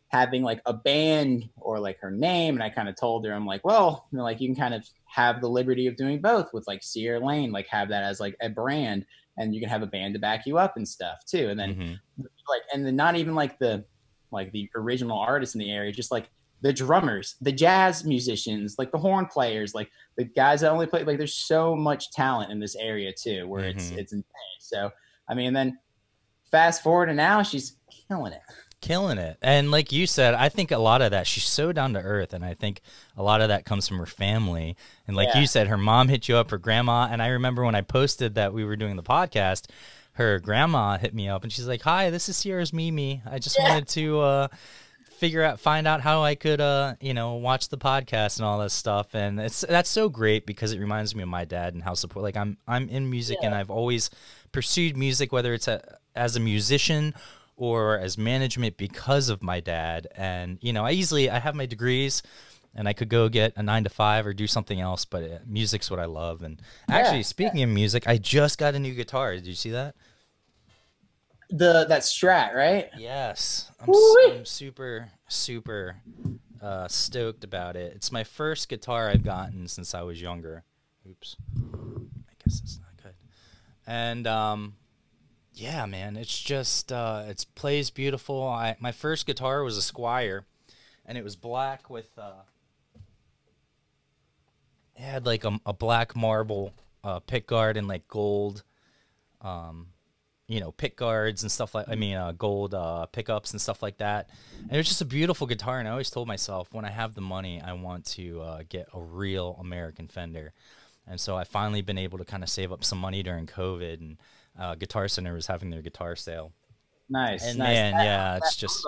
having like a band or like her name. And I kind of told her, I'm like, well, you know, like you can kind of have the liberty of doing both with like Sierra Lane, like have that as like a brand, and you can have a band to back you up and stuff too. And then like, and then not even like the original artists in the area, just like the drummers, the jazz musicians, like the horn players, like the guys that only play, like there's so much talent in this area too, where it's insane. So, I mean, then fast forward to now, she's killing it. Killing it. And like you said, I think a lot of that, she's so down to earth, and I think a lot of that comes from her family. And like you said, her mom hit you up, her grandma, and I remember when I posted that we were doing the podcast, her grandma hit me up and she's like, hi, this is Sierra's Mimi. I just wanted to find out how I could you know, watch the podcast and all that stuff. And that's so great, because it reminds me of my dad and how support, like I'm in music, and I've always pursued music, whether it's as a musician or as management, because of my dad. And you know, I have my degrees and I could go get a 9-to-5 or do something else, but music's what I love. And actually, speaking of music, I just got a new guitar. Did you see that? That Strat, right? Yes. I'm super stoked about it. It's my first guitar I've gotten since I was younger. Oops. I guess it's not good. And yeah, man, it's just it plays beautiful. My first guitar was a Squire, and it was black with it had like a black marble pick guard and like gold you know, pick guards and stuff like, gold pickups and stuff like that. And it was just a beautiful guitar. And I always told myself, when I have the money, I want to get a real American Fender. And so I finally been able to kind of save up some money during COVID, and Guitar Center was having their guitar sale. Nice. And nice. man, it's just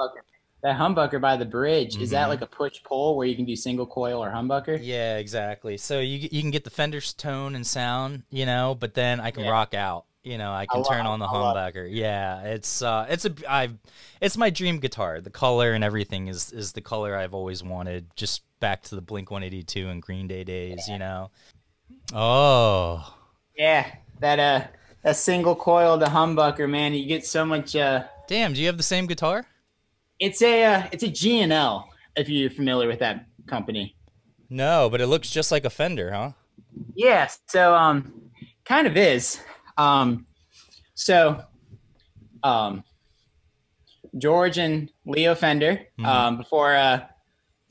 that humbucker by the bridge. Is that like a push pull where you can do single coil or humbucker? Yeah, exactly. So you can get the Fender's tone and sound, you know, but then I can rock out. You know, I can turn on the humbucker. Yeah, it's my dream guitar. The color and everything is the color I've always wanted. Just back to the Blink-182 and Green Day days, you know. Oh. Yeah, that single coil, the humbucker, man. You get so much. Damn, do you have the same guitar? It's a G&L. If you're familiar with that company. No, but it looks just like a Fender, huh? Yeah. So kind of is. George and Leo Fender, before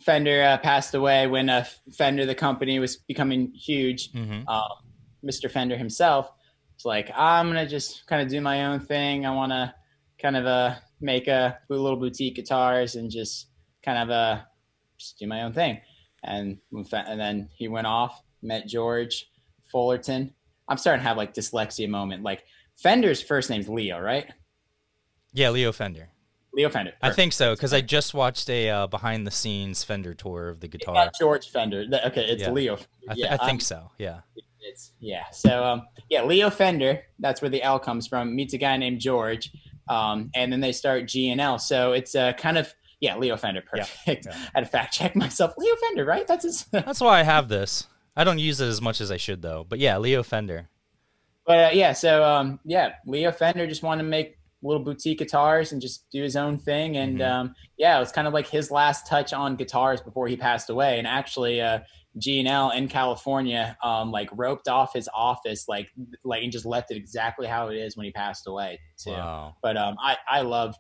Fender passed away, when Fender, the company, was becoming huge, Mr. Fender himself was like, I'm going to just kind of do my own thing. I want to kind of make little boutique guitars and just kind of just do my own thing. And then he went off, met George Fullerton. I'm starting to have like dyslexia moment. Like Fender's first name's Leo, right? Yeah, Leo Fender. Leo Fender. Perfect. I think so, because I just watched a behind the scenes Fender tour of the guitar. It's not George Fender. Okay, it's Leo. I think so. Yeah. So Leo Fender. That's where the L comes from. Meets a guy named George, and then they start G&L. So it's kind of Leo Fender. Perfect. Yeah. I had to fact check myself. Leo Fender, right? That's his. That's why I have this. I don't use it as much as I should, though. But yeah, Leo Fender. But Leo Fender just wanted to make little boutique guitars and just do his own thing. And it was kind of like his last touch on guitars before he passed away. And actually, G&L in California, like roped off his office, like and just left it exactly how it is when he passed away too. Wow. But I love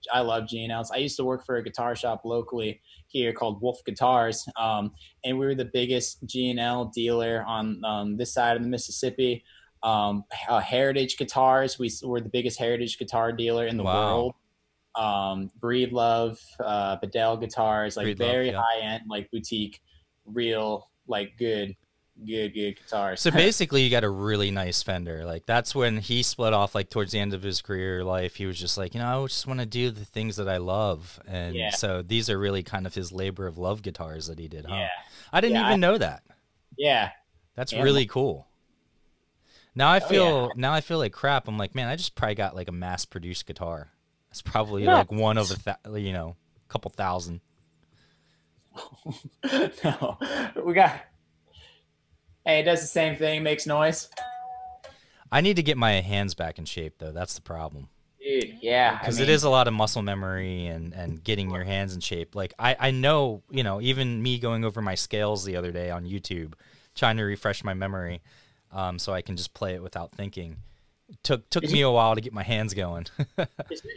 G&Ls. I used to work for a guitar shop locally here called Wolf Guitars, and we were the biggest G&L dealer on this side of the Mississippi. Heritage Guitars, we were the biggest heritage guitar dealer in the world. Breedlove, Bedell Guitars, like very high end, like boutique, real, like good guitars. So basically you got a really nice Fender. Like that's when he split off, like towards the end of his career life. He was just like, I just want to do the things that I love. And so these are really kind of his labor of love guitars that he did, huh? Yeah. I didn't even know that. Yeah. That's really cool. Now I feel like crap. I'm like, man, I just probably got like a mass produced guitar. It's probably like one of a couple thousand. No, we got. Hey, it does the same thing. Makes noise. I need to get my hands back in shape though. That's the problem. Dude, yeah. Because it is a lot of muscle memory and getting your hands in shape. Like I know, you know, even me going over my scales the other day on YouTube, trying to refresh my memory, so I can just play it without thinking. Took me a while to get my hands going.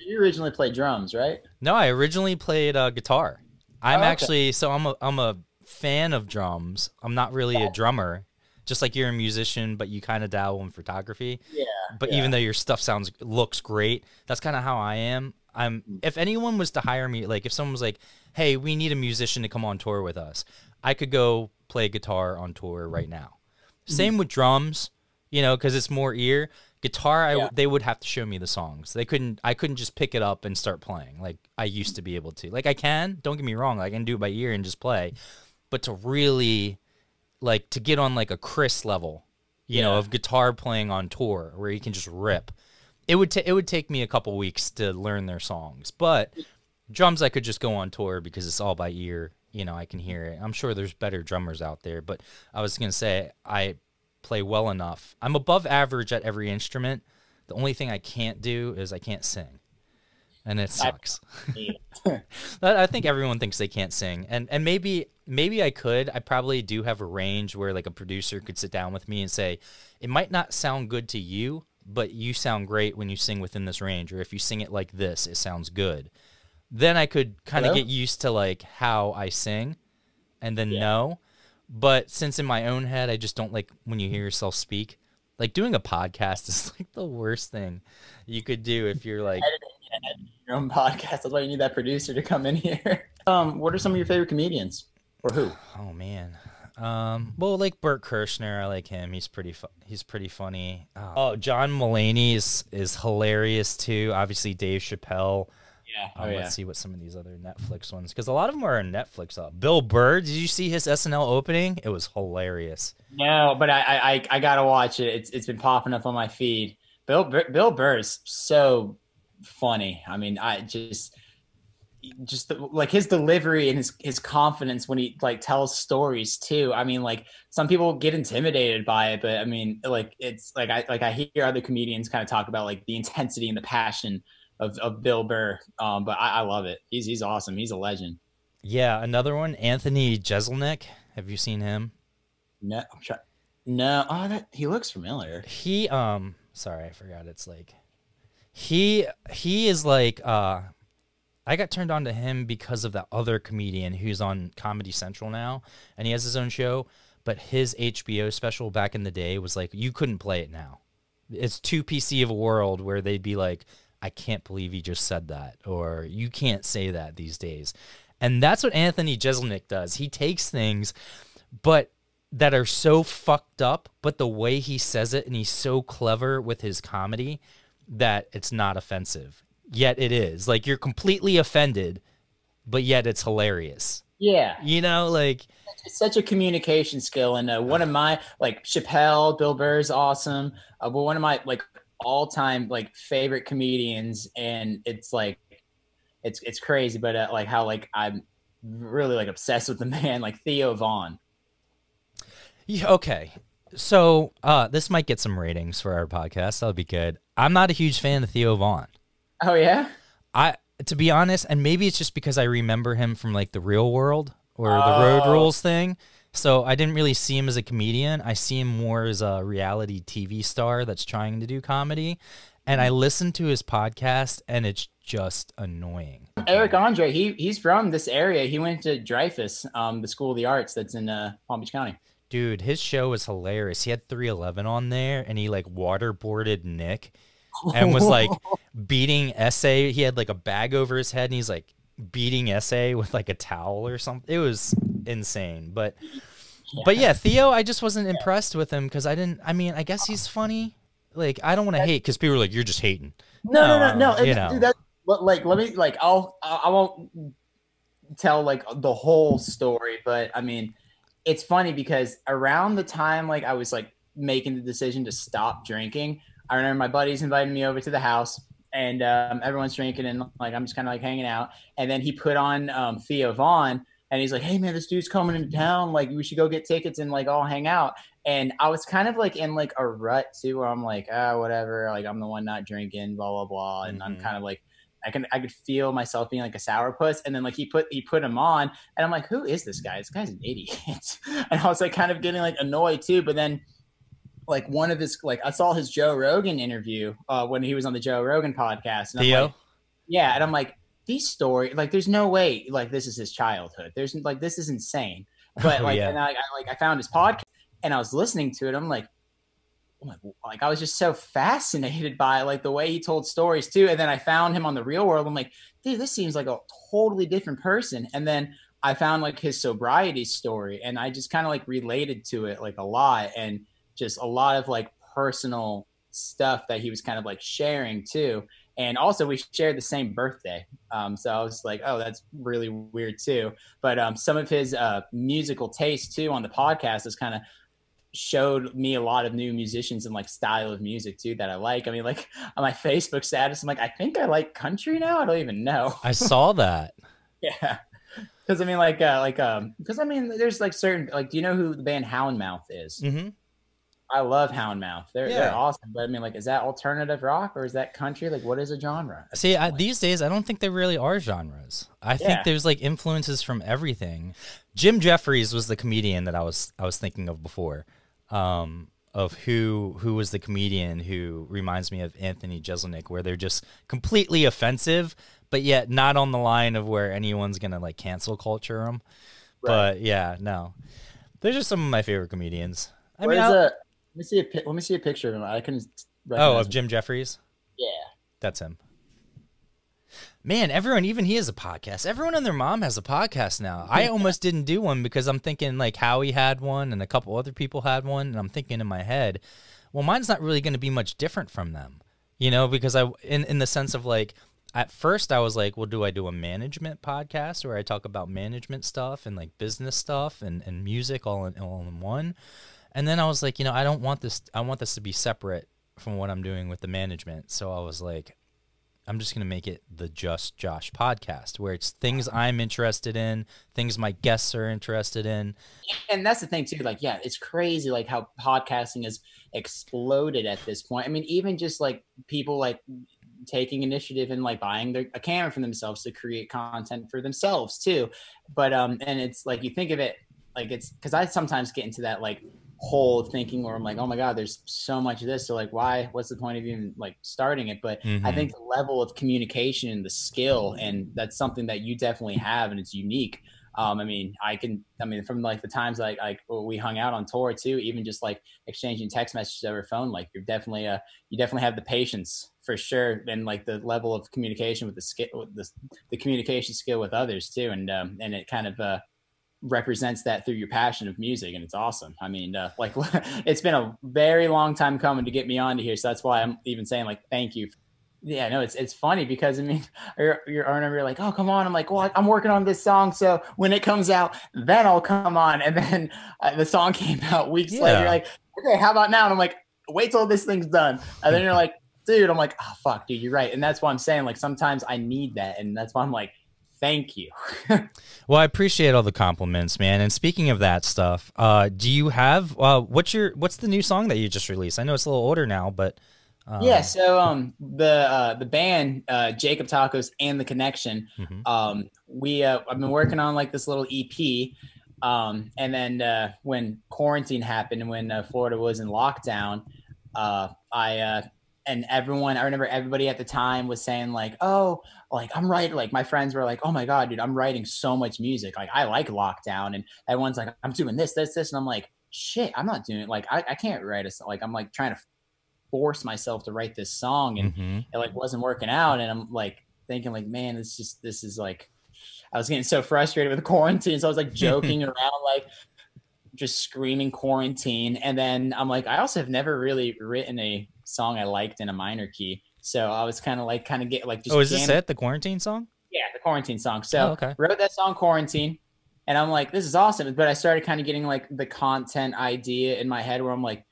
You originally played drums, right? No, I originally played guitar. I'm actually I'm a fan of drums. I'm not really a drummer. Just like you're a musician, but you kind of dabble in photography. Yeah. But even though your stuff looks great, that's kind of how I am. If anyone was to hire me, like if someone was like, "Hey, we need a musician to come on tour with us," I could go play guitar on tour right now. Same with drums, you know, because it's more ear. Guitar, they would have to show me the songs. I couldn't just pick it up and start playing like I used to be able to. Like I can, don't get me wrong, I can do it by ear and just play, but to really like to get on like a Chris level, you know, of guitar playing on tour where you can just rip. It would take me a couple weeks to learn their songs, but drums I could just go on tour because it's all by ear. You know, I can hear it. I'm sure there's better drummers out there, but I was gonna say I play well enough. I'm above average at every instrument. The only thing I can't do is I can't sing, and it sucks. I think everyone thinks they can't sing, and maybe I could. I probably do have a range where like a producer could sit down with me and say, it might not sound good to you, but you sound great when you sing within this range, or if you sing it like this, it sounds good. Then I could kind of get used to like how I sing, and then know. But since in my own head, I just don't like when you hear yourself speak. Like doing a podcast is like the worst thing you could do if you're like your own podcast. That's why you need that producer to come in here. What are some of your favorite comedians, or who? Oh man, well, like Bert Kirshner, I like him. He's pretty funny. Oh, John Mulaney is hilarious too. Obviously, Dave Chappelle. Yeah. Let's see what some of these other Netflix ones, because a lot of them are on Netflix. Bill Burr, did you see his SNL opening? It was hilarious. No, but I gotta watch it. It's been popping up on my feed. Bill Burr's so funny. I mean, I just like his delivery and his confidence when he like tells stories too. I mean, like some people get intimidated by it, but I mean, like it's like I hear other comedians kind of talk about like the intensity and the passion of Bill Burr. But I love it. He's awesome. He's a legend. Yeah, another one, Anthony Jeselnik. Have you seen him? No, no. Oh, he looks familiar. He sorry, I forgot. It's like he is like I got turned on to him because of that other comedian who's on Comedy Central now, and he has his own show. But his HBO special back in the day was like, you couldn't play it now. It's too PC of a world where they'd be like, I can't believe he just said that, or you can't say that these days. And that's what Anthony Jeselnik does. He takes things but that are so fucked up, but the way he says it, and he's so clever with his comedy that it's not offensive. Yet it is. Like, you're completely offended, but yet it's hilarious. Yeah. You know, like, it's such a communication skill. And one of my, like, Chappelle, Bill Burr's awesome. But one of my, like, all-time, like, favorite comedians, and it's like it's crazy, but like how like I'm really like obsessed with the man, like Theo Von. Yeah, okay, so this might get some ratings for our podcast. That'll be good. I'm not a huge fan of Theo Von. Oh yeah? To be honest, and maybe it's just because I remember him from like The Real World or the Road Rules thing. So I didn't really see him as a comedian. I see him more as a reality TV star that's trying to do comedy. And I listened to his podcast, and it's just annoying. Eric Andre, he's from this area. He went to Dreyfus, the School of the Arts that's in Palm Beach County. Dude, his show was hilarious. He had 311 on there, and he like waterboarded Nick and was like beating Essay. He had like a bag over his head, and he's like beating Essay with like a towel or something. It was insane. But yeah, Theo, I just wasn't impressed with him because I guess he's funny. Like, I don't want to hate because people are like, you're just hating. No. You know. Dude, like, let me, like, I won't tell like the whole story, but I mean, it's funny because around the time like I was like making the decision to stop drinking, I remember my buddies invited me over to the house, and everyone's drinking, and like I'm just kind of like hanging out, and then he put on Theo Von, and he's like, hey man, this dude's coming into town. Like we should go get tickets and like all hang out. And I was kind of like in like a rut too, where I'm like, whatever. Like I'm the one not drinking, blah, blah, blah. And I'm kind of like, I could feel myself being like a sourpuss. And then like he put him on and I'm like, who is this guy? This guy's an idiot. And I was like kind of getting like annoyed too. But then like one of his, like I saw his Joe Rogan interview when he was on the Joe Rogan podcast. And I'm like, yeah. And I'm like, these stories, like there's no way like this is his childhood. There's like, this is insane. But like, and I found his podcast and I was listening to it. I'm like I was just so fascinated by like the way he told stories too. And then I found him on The Real World. I'm like, dude, this seems like a totally different person. And then I found like his sobriety story and I just kind of like related to it like a lot, and just a lot of like personal stuff that he was kind of like sharing too. And also we shared the same birthday. So I was like, oh, that's really weird too. But some of his musical taste too on the podcast is kind of showed me a lot of new musicians and like style of music too that I like. I mean, like on my Facebook status, I'm like, I think I like country now. I don't even know. I saw that. Yeah. Cause I mean, cause I mean, there's like certain, like, do you know who the band Houndmouth is? Mm-hmm. I love Houndmouth. They're awesome. But I mean, like, is that alternative rock or is that country? Like, what is a genre? See, these days, I don't think there really are genres. I think there's like influences from everything. Jim Jeffries was the comedian that I was thinking of before. Of who was the comedian who reminds me of Anthony Jeselnik, where they're just completely offensive, but yet not on the line of where anyone's gonna like cancel culture them. Right. But yeah, no, they're just some of my favorite comedians. I mean, let me see a picture of him. I can. Of Jim Jeffries. Yeah, that's him. Man, everyone, even he has a podcast. Everyone and their mom has a podcast now. I almost didn't do one because I'm thinking like Howie had one and a couple other people had one. And I'm thinking in my head, well, mine's not really going to be much different from them, you know, because in the sense of like, at first I was like, well, do I do a management podcast where I talk about management stuff and like business stuff and music all in one? And then I was like, you know, I want this to be separate from what I'm doing with the management. So I was like, I'm just going to make it the Just Josh podcast, where it's things I'm interested in, things my guests are interested in. And that's the thing too. Like, yeah, it's crazy. Like how podcasting has exploded at this point. I mean, even just like people like taking initiative and like buying a camera for themselves to create content for themselves too. But, and it's like, you think of it like it's, cause I sometimes get into that like whole thinking where I'm like, oh my God, there's so much of this. So like, what's the point of even like starting it? But I think the level of communication and the skill, and that's something that you definitely have and it's unique. I mean, from like the times like we hung out on tour too, even just like exchanging text messages over phone, like you definitely have the patience for sure. And like the level of communication with the communication skill with others too. And it kind of, represents that through your passion of music, and it's awesome. I mean, like it's been a very long time coming to get me onto here, so that's why I'm even saying like thank you. Yeah, no, it's funny because I mean, you're like, oh come on, I'm like, well, I'm working on this song, so when it comes out, then I'll come on. And then the song came out weeks later. You're like, okay, how about now? And I'm like, wait till this thing's done. And then you're like, dude, I'm like, oh fuck, dude, you're right. And that's why I'm saying like sometimes I need that, and that's why I'm like, thank you. Well, I appreciate all the compliments, man. And speaking of that stuff, do you have what's the new song that you just released? I know it's a little older now, but yeah. So the band Jakob, Takos, and The Connection. I've been working on like this little EP, and then when quarantine happened and when Florida was in lockdown, and I remember everybody at the time was saying like, oh, like I'm writing, like my friends were like, oh my God, dude, I'm writing so much music. Like I like lockdown. And everyone's like, I'm doing this. And I'm like, shit, I'm not doing it. Like, I can't write a song. Like, I'm like trying to force myself to write this song, and it like wasn't working out. And I'm like thinking like, man, this is like, I was getting so frustrated with quarantine. So I was like joking around, like just screaming quarantine. And then I'm like, I also have never really written a song I liked in a minor key. So I was kind of get like, just, is this it? The quarantine song? Yeah. The quarantine song. So wrote that song Quarantine, and I'm like, this is awesome. But I started kind of getting like the content idea in my head where I'm like,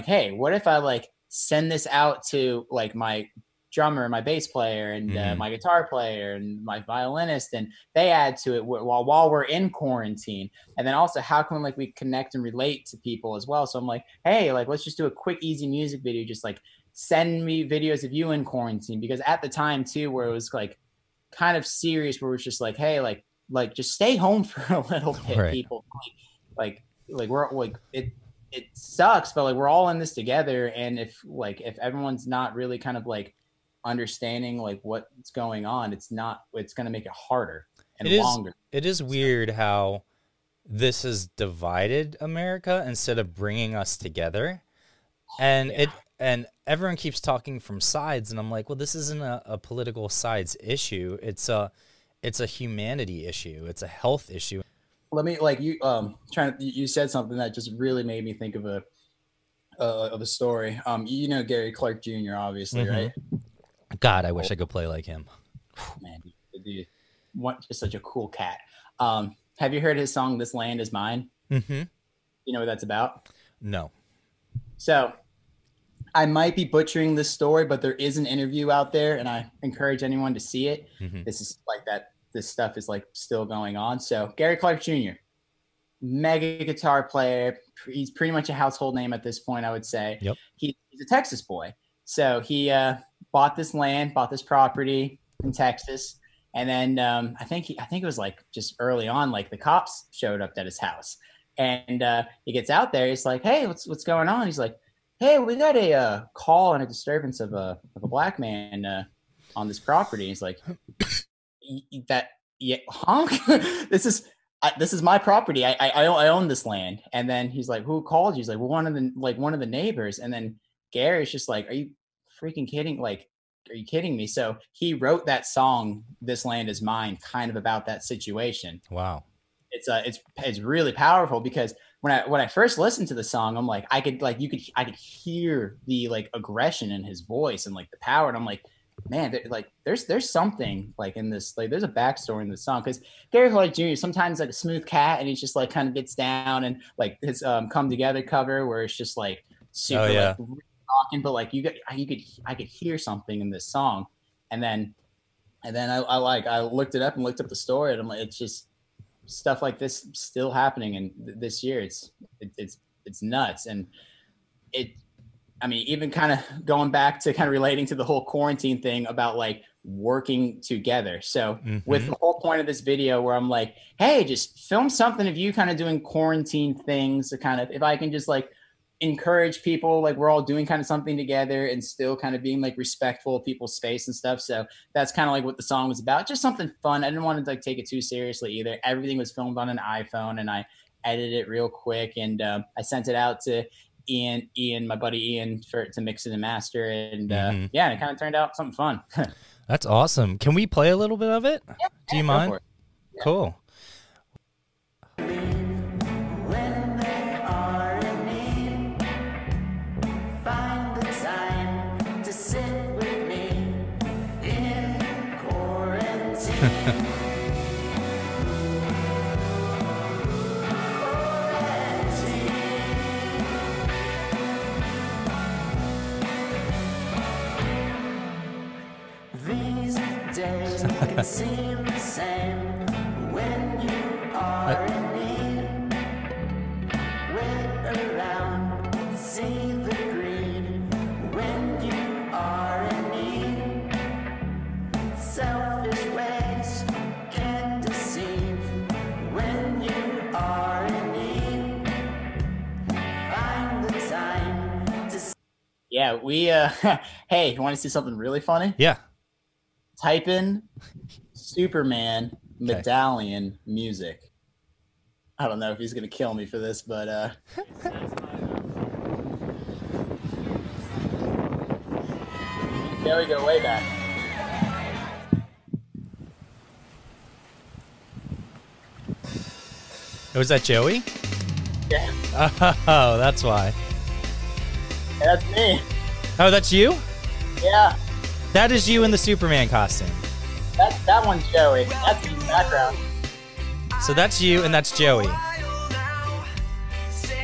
hey, what if I like send this out to like my drummer, my bass player, and my guitar player, and my violinist, and they add to it while we're in quarantine. And then also, how can like we connect and relate to people as well? So I'm like, hey, like let's just do a quick, easy music video. Just like send me videos of you in quarantine, because at the time too, where it was like kind of serious, where it was just like, hey, like just stay home for a little bit, right. people. Like we're like it sucks, but like we're all in this together. And if everyone's not really kind of like understanding like what's going on, it's going to make it harder and longer. It is weird how this has divided America instead of bringing us together. And and everyone keeps talking from sides, and I'm like, well, this isn't a political sides issue. It's a humanity issue. It's a health issue. Let me you said something that just really made me think of a story. You know Gary Clarke Jr. obviously, right? God, I wish I could play like him. Man, dude, just such a cool cat. Have you heard his song "This Land Is Mine"? You know what that's about? No. So I might be butchering this story, but there is an interview out there, and I encourage anyone to see it. This is like that. This stuff is like still going on. So Gary Clarke Jr., mega guitar player. He's pretty much a household name at this point, I would say. Yep. He's a Texas boy. So he bought this property in Texas. And then I think it was like just early on, like the cops showed up at his house. And he gets out there. He's like, hey, what's going on? He's like, hey, we got a call and a disturbance of a black man on this property. He's like, this is my property. I own this land. And then he's like, who called you? He's like, well, one of the neighbors. And then Gary's just like, are you freaking kidding? Like, are you kidding me? So he wrote that song, "This Land Is Mine," kind of about that situation. Wow. It's really powerful, because when I first listened to the song, I'm like, I could hear the like aggression in his voice and like the power. And I'm like, man, there's something like in this, like there's a backstory in this song, because Gary Clarke Jr. sometimes like a smooth cat, and he's just like kind of gets down, and like his Come Together cover where it's just like super like talking, but like I could hear something in this song, and then I looked it up and looked up the story, and I'm like, it's just stuff like this still happening, and this year it's nuts. And I mean, even kind of going back to kind of relating to the whole quarantine thing about like working together. So with the whole point of this video where I'm like, hey, just film something of you kind of doing quarantine things to kind of, if I can just like encourage people, like we're all doing kind of something together and still kind of being like respectful of people's space and stuff. So that's kind of like what the song was about. Just something fun. I didn't want to like take it too seriously either. Everything was filmed on an iPhone, and I edited it real quick, and I sent it out to Ian, my buddy Ian, to mix it and master, and yeah, and it kind of turned out something fun. That's awesome. Can we play a little bit of it? Yeah, do you mind? Yeah. Cool. Days can seem the same when you are in need. Wait around, see the green when you are in need. Selfish ways can deceive when you are in need. Find the time to. Yeah, we hey, you want to see something really funny? Yeah. Type in Superman medallion music. I don't know if he's going to kill me for this, but there we go, way back. Was that Joey? Yeah. Oh, that's why. Yeah, that's me. Oh, that's you? Yeah. That is you in the Superman costume. That one's Joey. That's in the background. So that's you, and that's Joey.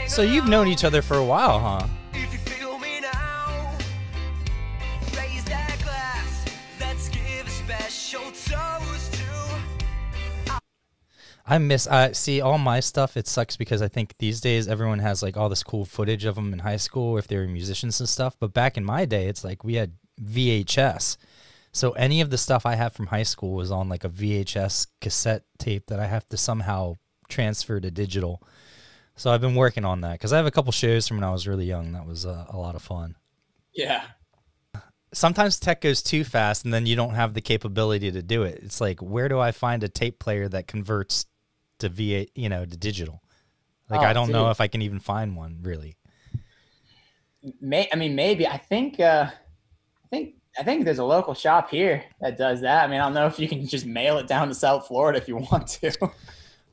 So you've known each other for a while, huh? I miss see all my stuff. It sucks because I think these days everyone has like all this cool footage of them in high school if they were musicians and stuff. But back in my day, it's like we had VHS. So any of the stuff I have from high school was on like a VHS cassette tape that I have to somehow transfer to digital. So I've been working on that because I have a couple shows from when I was really young. That was a lot of fun. Yeah. Sometimes tech goes too fast and then you don't have the capability to do it. It's like, where do I find a tape player that converts to to digital? Like, I don't know if I can even find one really. I mean, maybe. I think there's a local shop here that does that. I mean, I don't know if you can just mail it down to South Florida if you want to.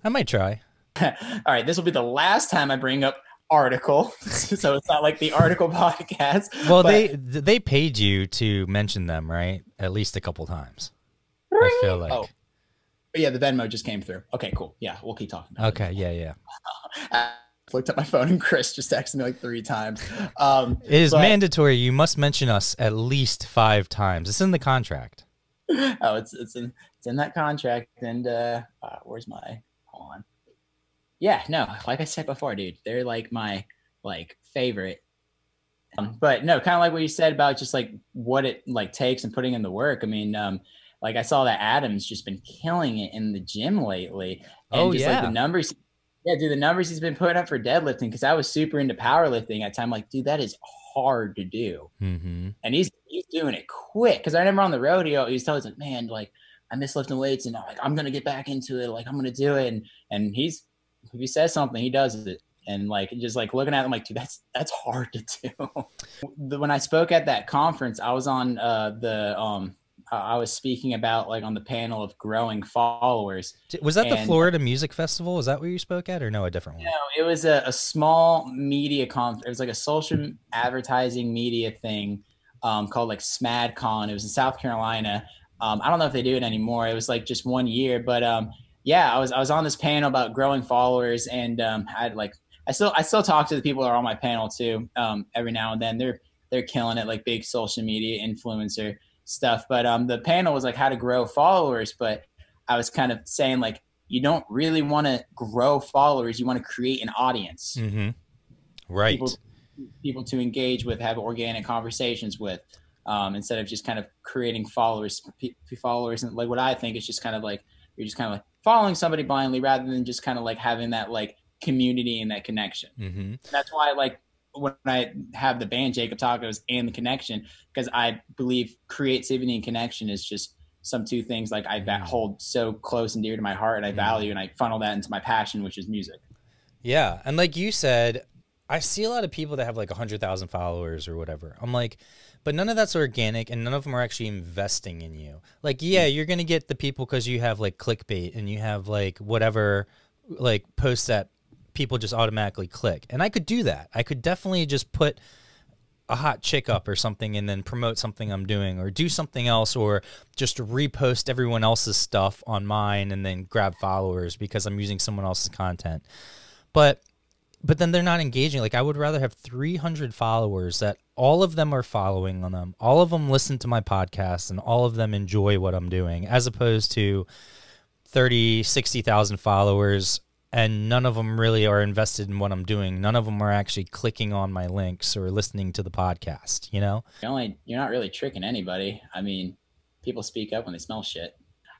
I might try. All right, this will be the last time I bring up Artikal, so it's not like the Artikal podcast. Well, they paid you to mention them, right? At least a couple times. I feel like. Oh, yeah, the Venmo just came through. Okay, cool. Yeah, we'll keep talking. Okay, yeah. I looked at my phone and Chris just texted me like 3 times. It is mandatory. You must mention us at least 5 times. It's in the contract. Oh, it's in that contract. And where's my hold on? Yeah, no, like I said before, dude, they're like my favorite. But no, kind of like what you said about just like what it like takes and putting in the work. I mean, like I saw that Adam's just been killing it in the gym lately. And like the numbers. Yeah, dude, the numbers he's been putting up for deadlifting, because I was super into powerlifting at the time. Like, dude, that is hard to do. Mm-hmm. And he's doing it quick. Because I remember on the road, he was telling us, like, man, like, I miss lifting weights, and I'm going to get back into it. Like, I'm going to do it. And if he says something, he does it. And like, just like looking at him, like, dude, that's hard to do. When I spoke at that conference, I was on I was speaking about like on the panel of growing followers. Was that the Florida Music Festival? Is that where you spoke at, or no, a different one? No, it was a small media conference. It was like a social advertising media thing called like SmadCon. It was in South Carolina. I don't know if they do it anymore. It was like just 1 year, but yeah, I was on this panel about growing followers, and I still talk to the people that are on my panel too. Every now and then they're killing it, like big social media influencer stuff. But the panel was like how to grow followers. But I was kind of saying like, you don't really want to grow followers. You want to create an audience. Mm-hmm. Right. People to engage with, have organic conversations with, instead of just kind of creating followers. And like what I think is just kind of like, you're just kind of like following somebody blindly rather than just kind of like having that like community and that connection. Mm-hmm. That's why like when I have the band Jakob, Takos, and the connection, because I believe creativity and connection is just some two things like I hold so close and dear to my heart, and I value, and I funnel that into my passion, which is music. Yeah. And like you said, I see a lot of people that have like 100,000 followers or whatever. I'm like, but none of that's organic, and none of them are actually investing in you. Like, yeah, you're going to get the people because you have like clickbait and you have like whatever, like posts that people just automatically click. And I could do that. I could definitely just put a hot chick up or something and then promote something I'm doing, or do something else, or just repost everyone else's stuff on mine and then grab followers because I'm using someone else's content. But then they're not engaging. Like, I would rather have 300 followers that all of them are following on them, all of them listen to my podcast, and all of them enjoy what I'm doing, as opposed to 30, 60,000 followers and none of them really are invested in what I'm doing. None of them are actually clicking on my links or listening to the podcast, you know? You're not really tricking anybody. I mean, people speak up when they smell shit.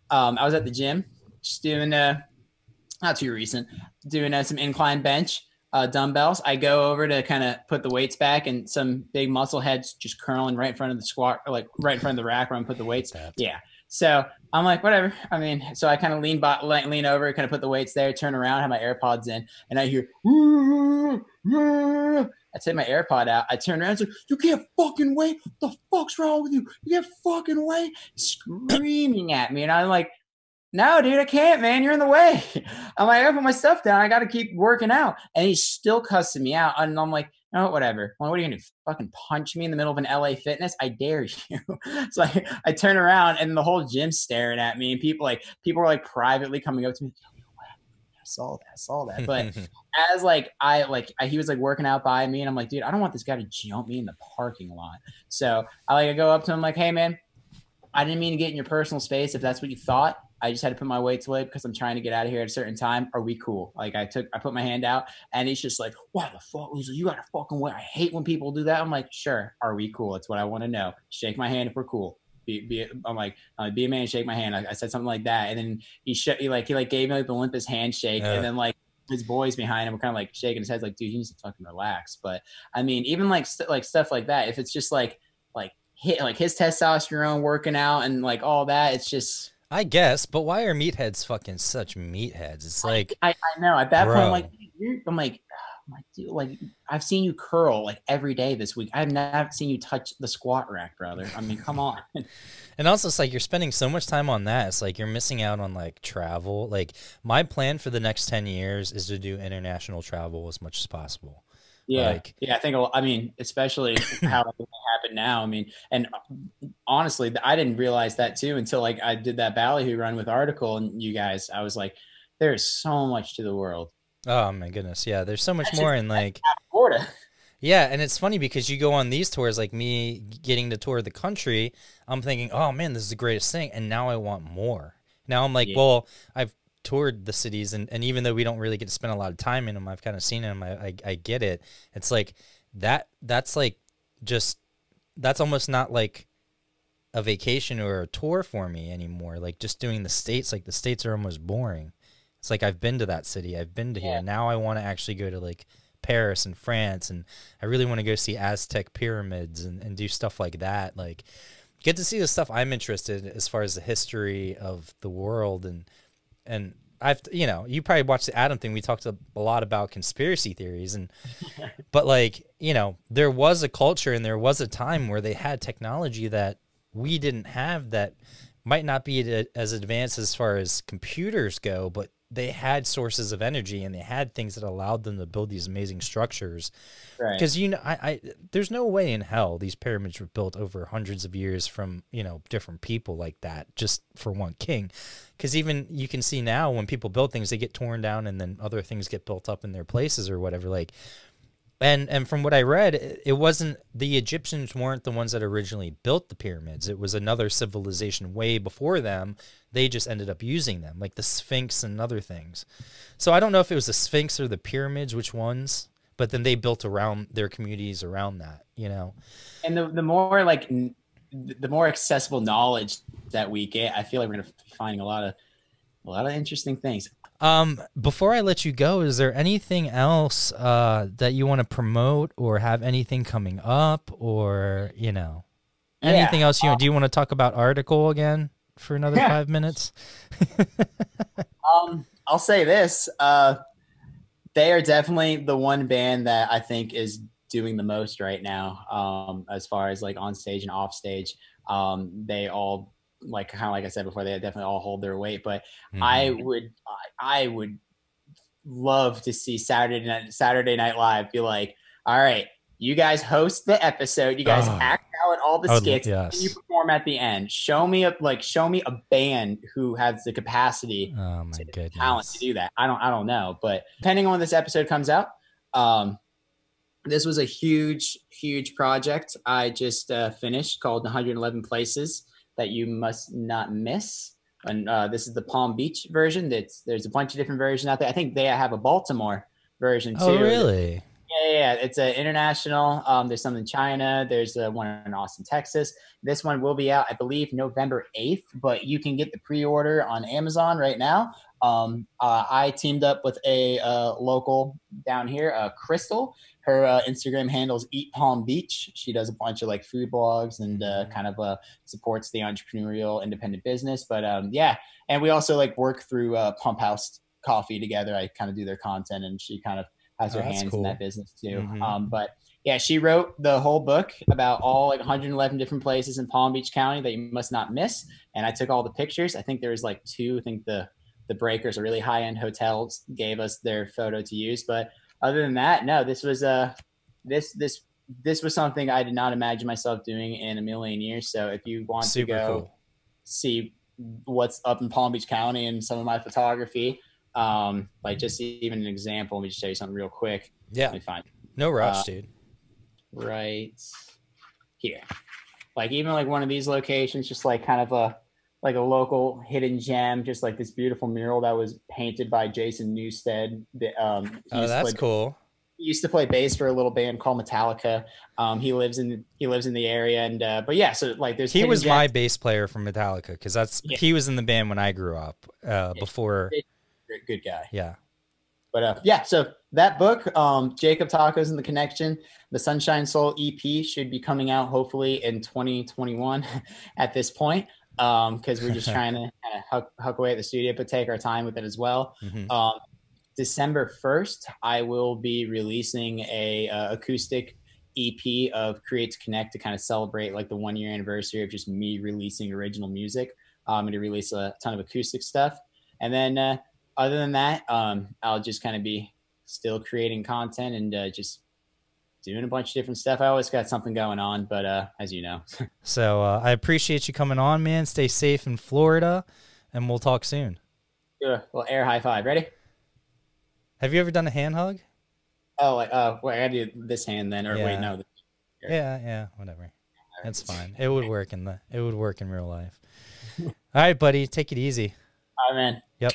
I was at the gym just doing, not too recent, doing some incline bench, dumbbells. I go over to kind of put the weights back, and some big muscle heads just curling right in front of the squat, or like right in front of the rack where I'm put the weights. Yeah. So I'm like, whatever. I mean, so I kind of lean over, kind of put the weights there, turn around, have my AirPods in, and I hear, I take my AirPod out. I turn around and say, you can't fucking wait. What the fuck's wrong with you? You can't fucking wait. Screaming at me. And I'm like, no, dude, I can't, man. You're in the way. I'm like, I gotta put my stuff down. I got to keep working out. And he's still cussing me out. And I'm like, no, whatever. Well, what are you going to do? Fucking punch me in the middle of an LA Fitness? I dare you. So I turn around and the whole gym's staring at me. And people are like privately coming up to me. I saw that. But as he was like working out by me, and I'm like, dude, I don't want this guy to jump me in the parking lot. So I go up to him like, hey, man, I didn't mean to get in your personal space if that's what you thought. I just had to put my weights away because I'm trying to get out of here at a certain time. Are we cool? Like I put my hand out and he's just like, why the fuck? He's like, you gotta fucking wait. I hate when people do that. I'm like, sure. Are we cool? That's what I want to know. Shake my hand if we're cool. I'm like, be a man, shake my hand. I said something like that. And then he gave me like the limpest handshake. And then like his boys behind him were kind of like shaking his head like, dude, you need to fucking relax. But I mean, even like stuff like that, if it's just like his testosterone working out and like all that, it's just, I guess, but why are meatheads fucking such meatheads? It's like, I know at that bro. point, I'm like, dude, like I've seen you curl like every day this week. I've never seen you touch the squat rack, brother. I mean, come on. And also it's like you're spending so much time on that. It's like you're missing out on like travel. Like my plan for the next 10 years is to do international travel as much as possible. Yeah. I think, I mean, especially how it happened now. I mean, and honestly, I didn't realize that too until like I did that ballyhoo run with Artikal and you guys. I was like, there's so much to the world. Oh my goodness. Yeah. There's so much more in like Florida. Yeah. And it's funny because you go on these tours, like me getting to tour the country, I'm thinking, oh man, this is the greatest thing. And now I want more. Now I'm like, well, I've toured the cities and even though we don't really get to spend a lot of time in them, I've kind of seen them. I get it. It's like that's like just, that's almost not like a vacation or a tour for me anymore. Like just doing the States, like the States are almost boring. It's like, I've been to that city. I've been to here. Now I want to actually go to like Paris and France. And I really want to go see Aztec pyramids and do stuff like that. Like get to see the stuff I'm interested in as far as the history of the world. And I've, you know, you probably watched the Adam thing. We talked a lot about conspiracy theories but like, you know, there was a culture and there was a time where they had technology that we didn't have that might not be as advanced as far as computers go, but they had sources of energy and they had things that allowed them to build these amazing structures. Because, you know, there's no way in hell these pyramids were built over hundreds of years from, you know, different people like that, just for one king. Because even you can see now when people build things, they get torn down and then other things get built up in their places or whatever. Like, and from what I read, it wasn't, the Egyptians weren't the ones that originally built the pyramids. It was another civilization way before them. They just ended up using them, like the Sphinx and other things. So I don't know if it was the Sphinx or the pyramids, which ones, but then they built around their communities around that, you know? And the more like, the more accessible knowledge that we get, I feel like we're going to be finding a lot of interesting things. Before I let you go, is there anything else that you want to promote or have anything coming up or, you know, anything else do you want to talk about Artikal again for another 5 minutes? I'll say this, they are definitely the one band that I think is doing the most right now, as far as like on stage and off stage. They all, like kind of like I said before, they definitely all hold their weight, but I would love to see Saturday Night Live be like, all right, you guys host the episode, you guys act out all the skits, and you perform at the end. Show me a band who has the capacity, talent to do that. I don't know, but depending on when this episode comes out, this was a huge project I just finished called 111 Places That You Must Not Miss. And this is the Palm Beach version. There's a bunch of different versions out there. I think they have a Baltimore version too. Oh, really? Yeah. It's an international. There's some in China. There's one in Austin, Texas. This one will be out, I believe, November 8th, but you can get the pre-order on Amazon right now. I teamed up with a local down here, Crystal. Her Instagram handles Eat Palm Beach. She does a bunch of like food blogs and kind of supports the entrepreneurial independent business. But yeah, and we also like work through Pump House Coffee together. I kind of do their content, and she kind of has her hands in that business too. But yeah, she wrote the whole book about all like 111 different places in Palm Beach County that you must not miss. And I took all the pictures. I think there was like two. I think the Breakers, a really high-end hotels, gave us their photo to use. But other than that, no, this was this was something I did not imagine myself doing in a million years. So if you want to go see what's up in Palm Beach County and some of my photography, like just even an example, let me just show you something real quick. Yeah. Let me find. No rush, dude. Right here. Like even like one of these locations, just like kind of like a local hidden gem, just like this beautiful mural that was painted by Jason Newsted. Oh, that's cool. He used to play bass for a little band called Metallica. He lives in the area, and but yeah, so like there's he was my bass player from Metallica because he was in the band when I grew up before. Good guy. Yeah. But yeah, so that book, Jakob, Takos, and the Connection, the Sunshine Soul EP should be coming out hopefully in 2021 at this point, because we're just trying to kind of huck away at the studio, but take our time with it as well. Mm-hmm. December 1st, I will be releasing a acoustic EP of Create to Connect to kind of celebrate like the 1-year anniversary of just me releasing original music. I'm going to release a ton of acoustic stuff, and then other than that, I'll just kind of be still creating content and just doing a bunch of different stuff. I always got something going on, but as you know. So I appreciate you coming on, man. Stay safe in Florida, and we'll talk soon. Sure. Well, air high five. Ready? Have you ever done a hand hug? Oh, wait, I gotta do this hand then, or yeah. wait, no. Yeah, whatever. That's fine. It would work in real life. All right, buddy. Take it easy. All right, man. Yep.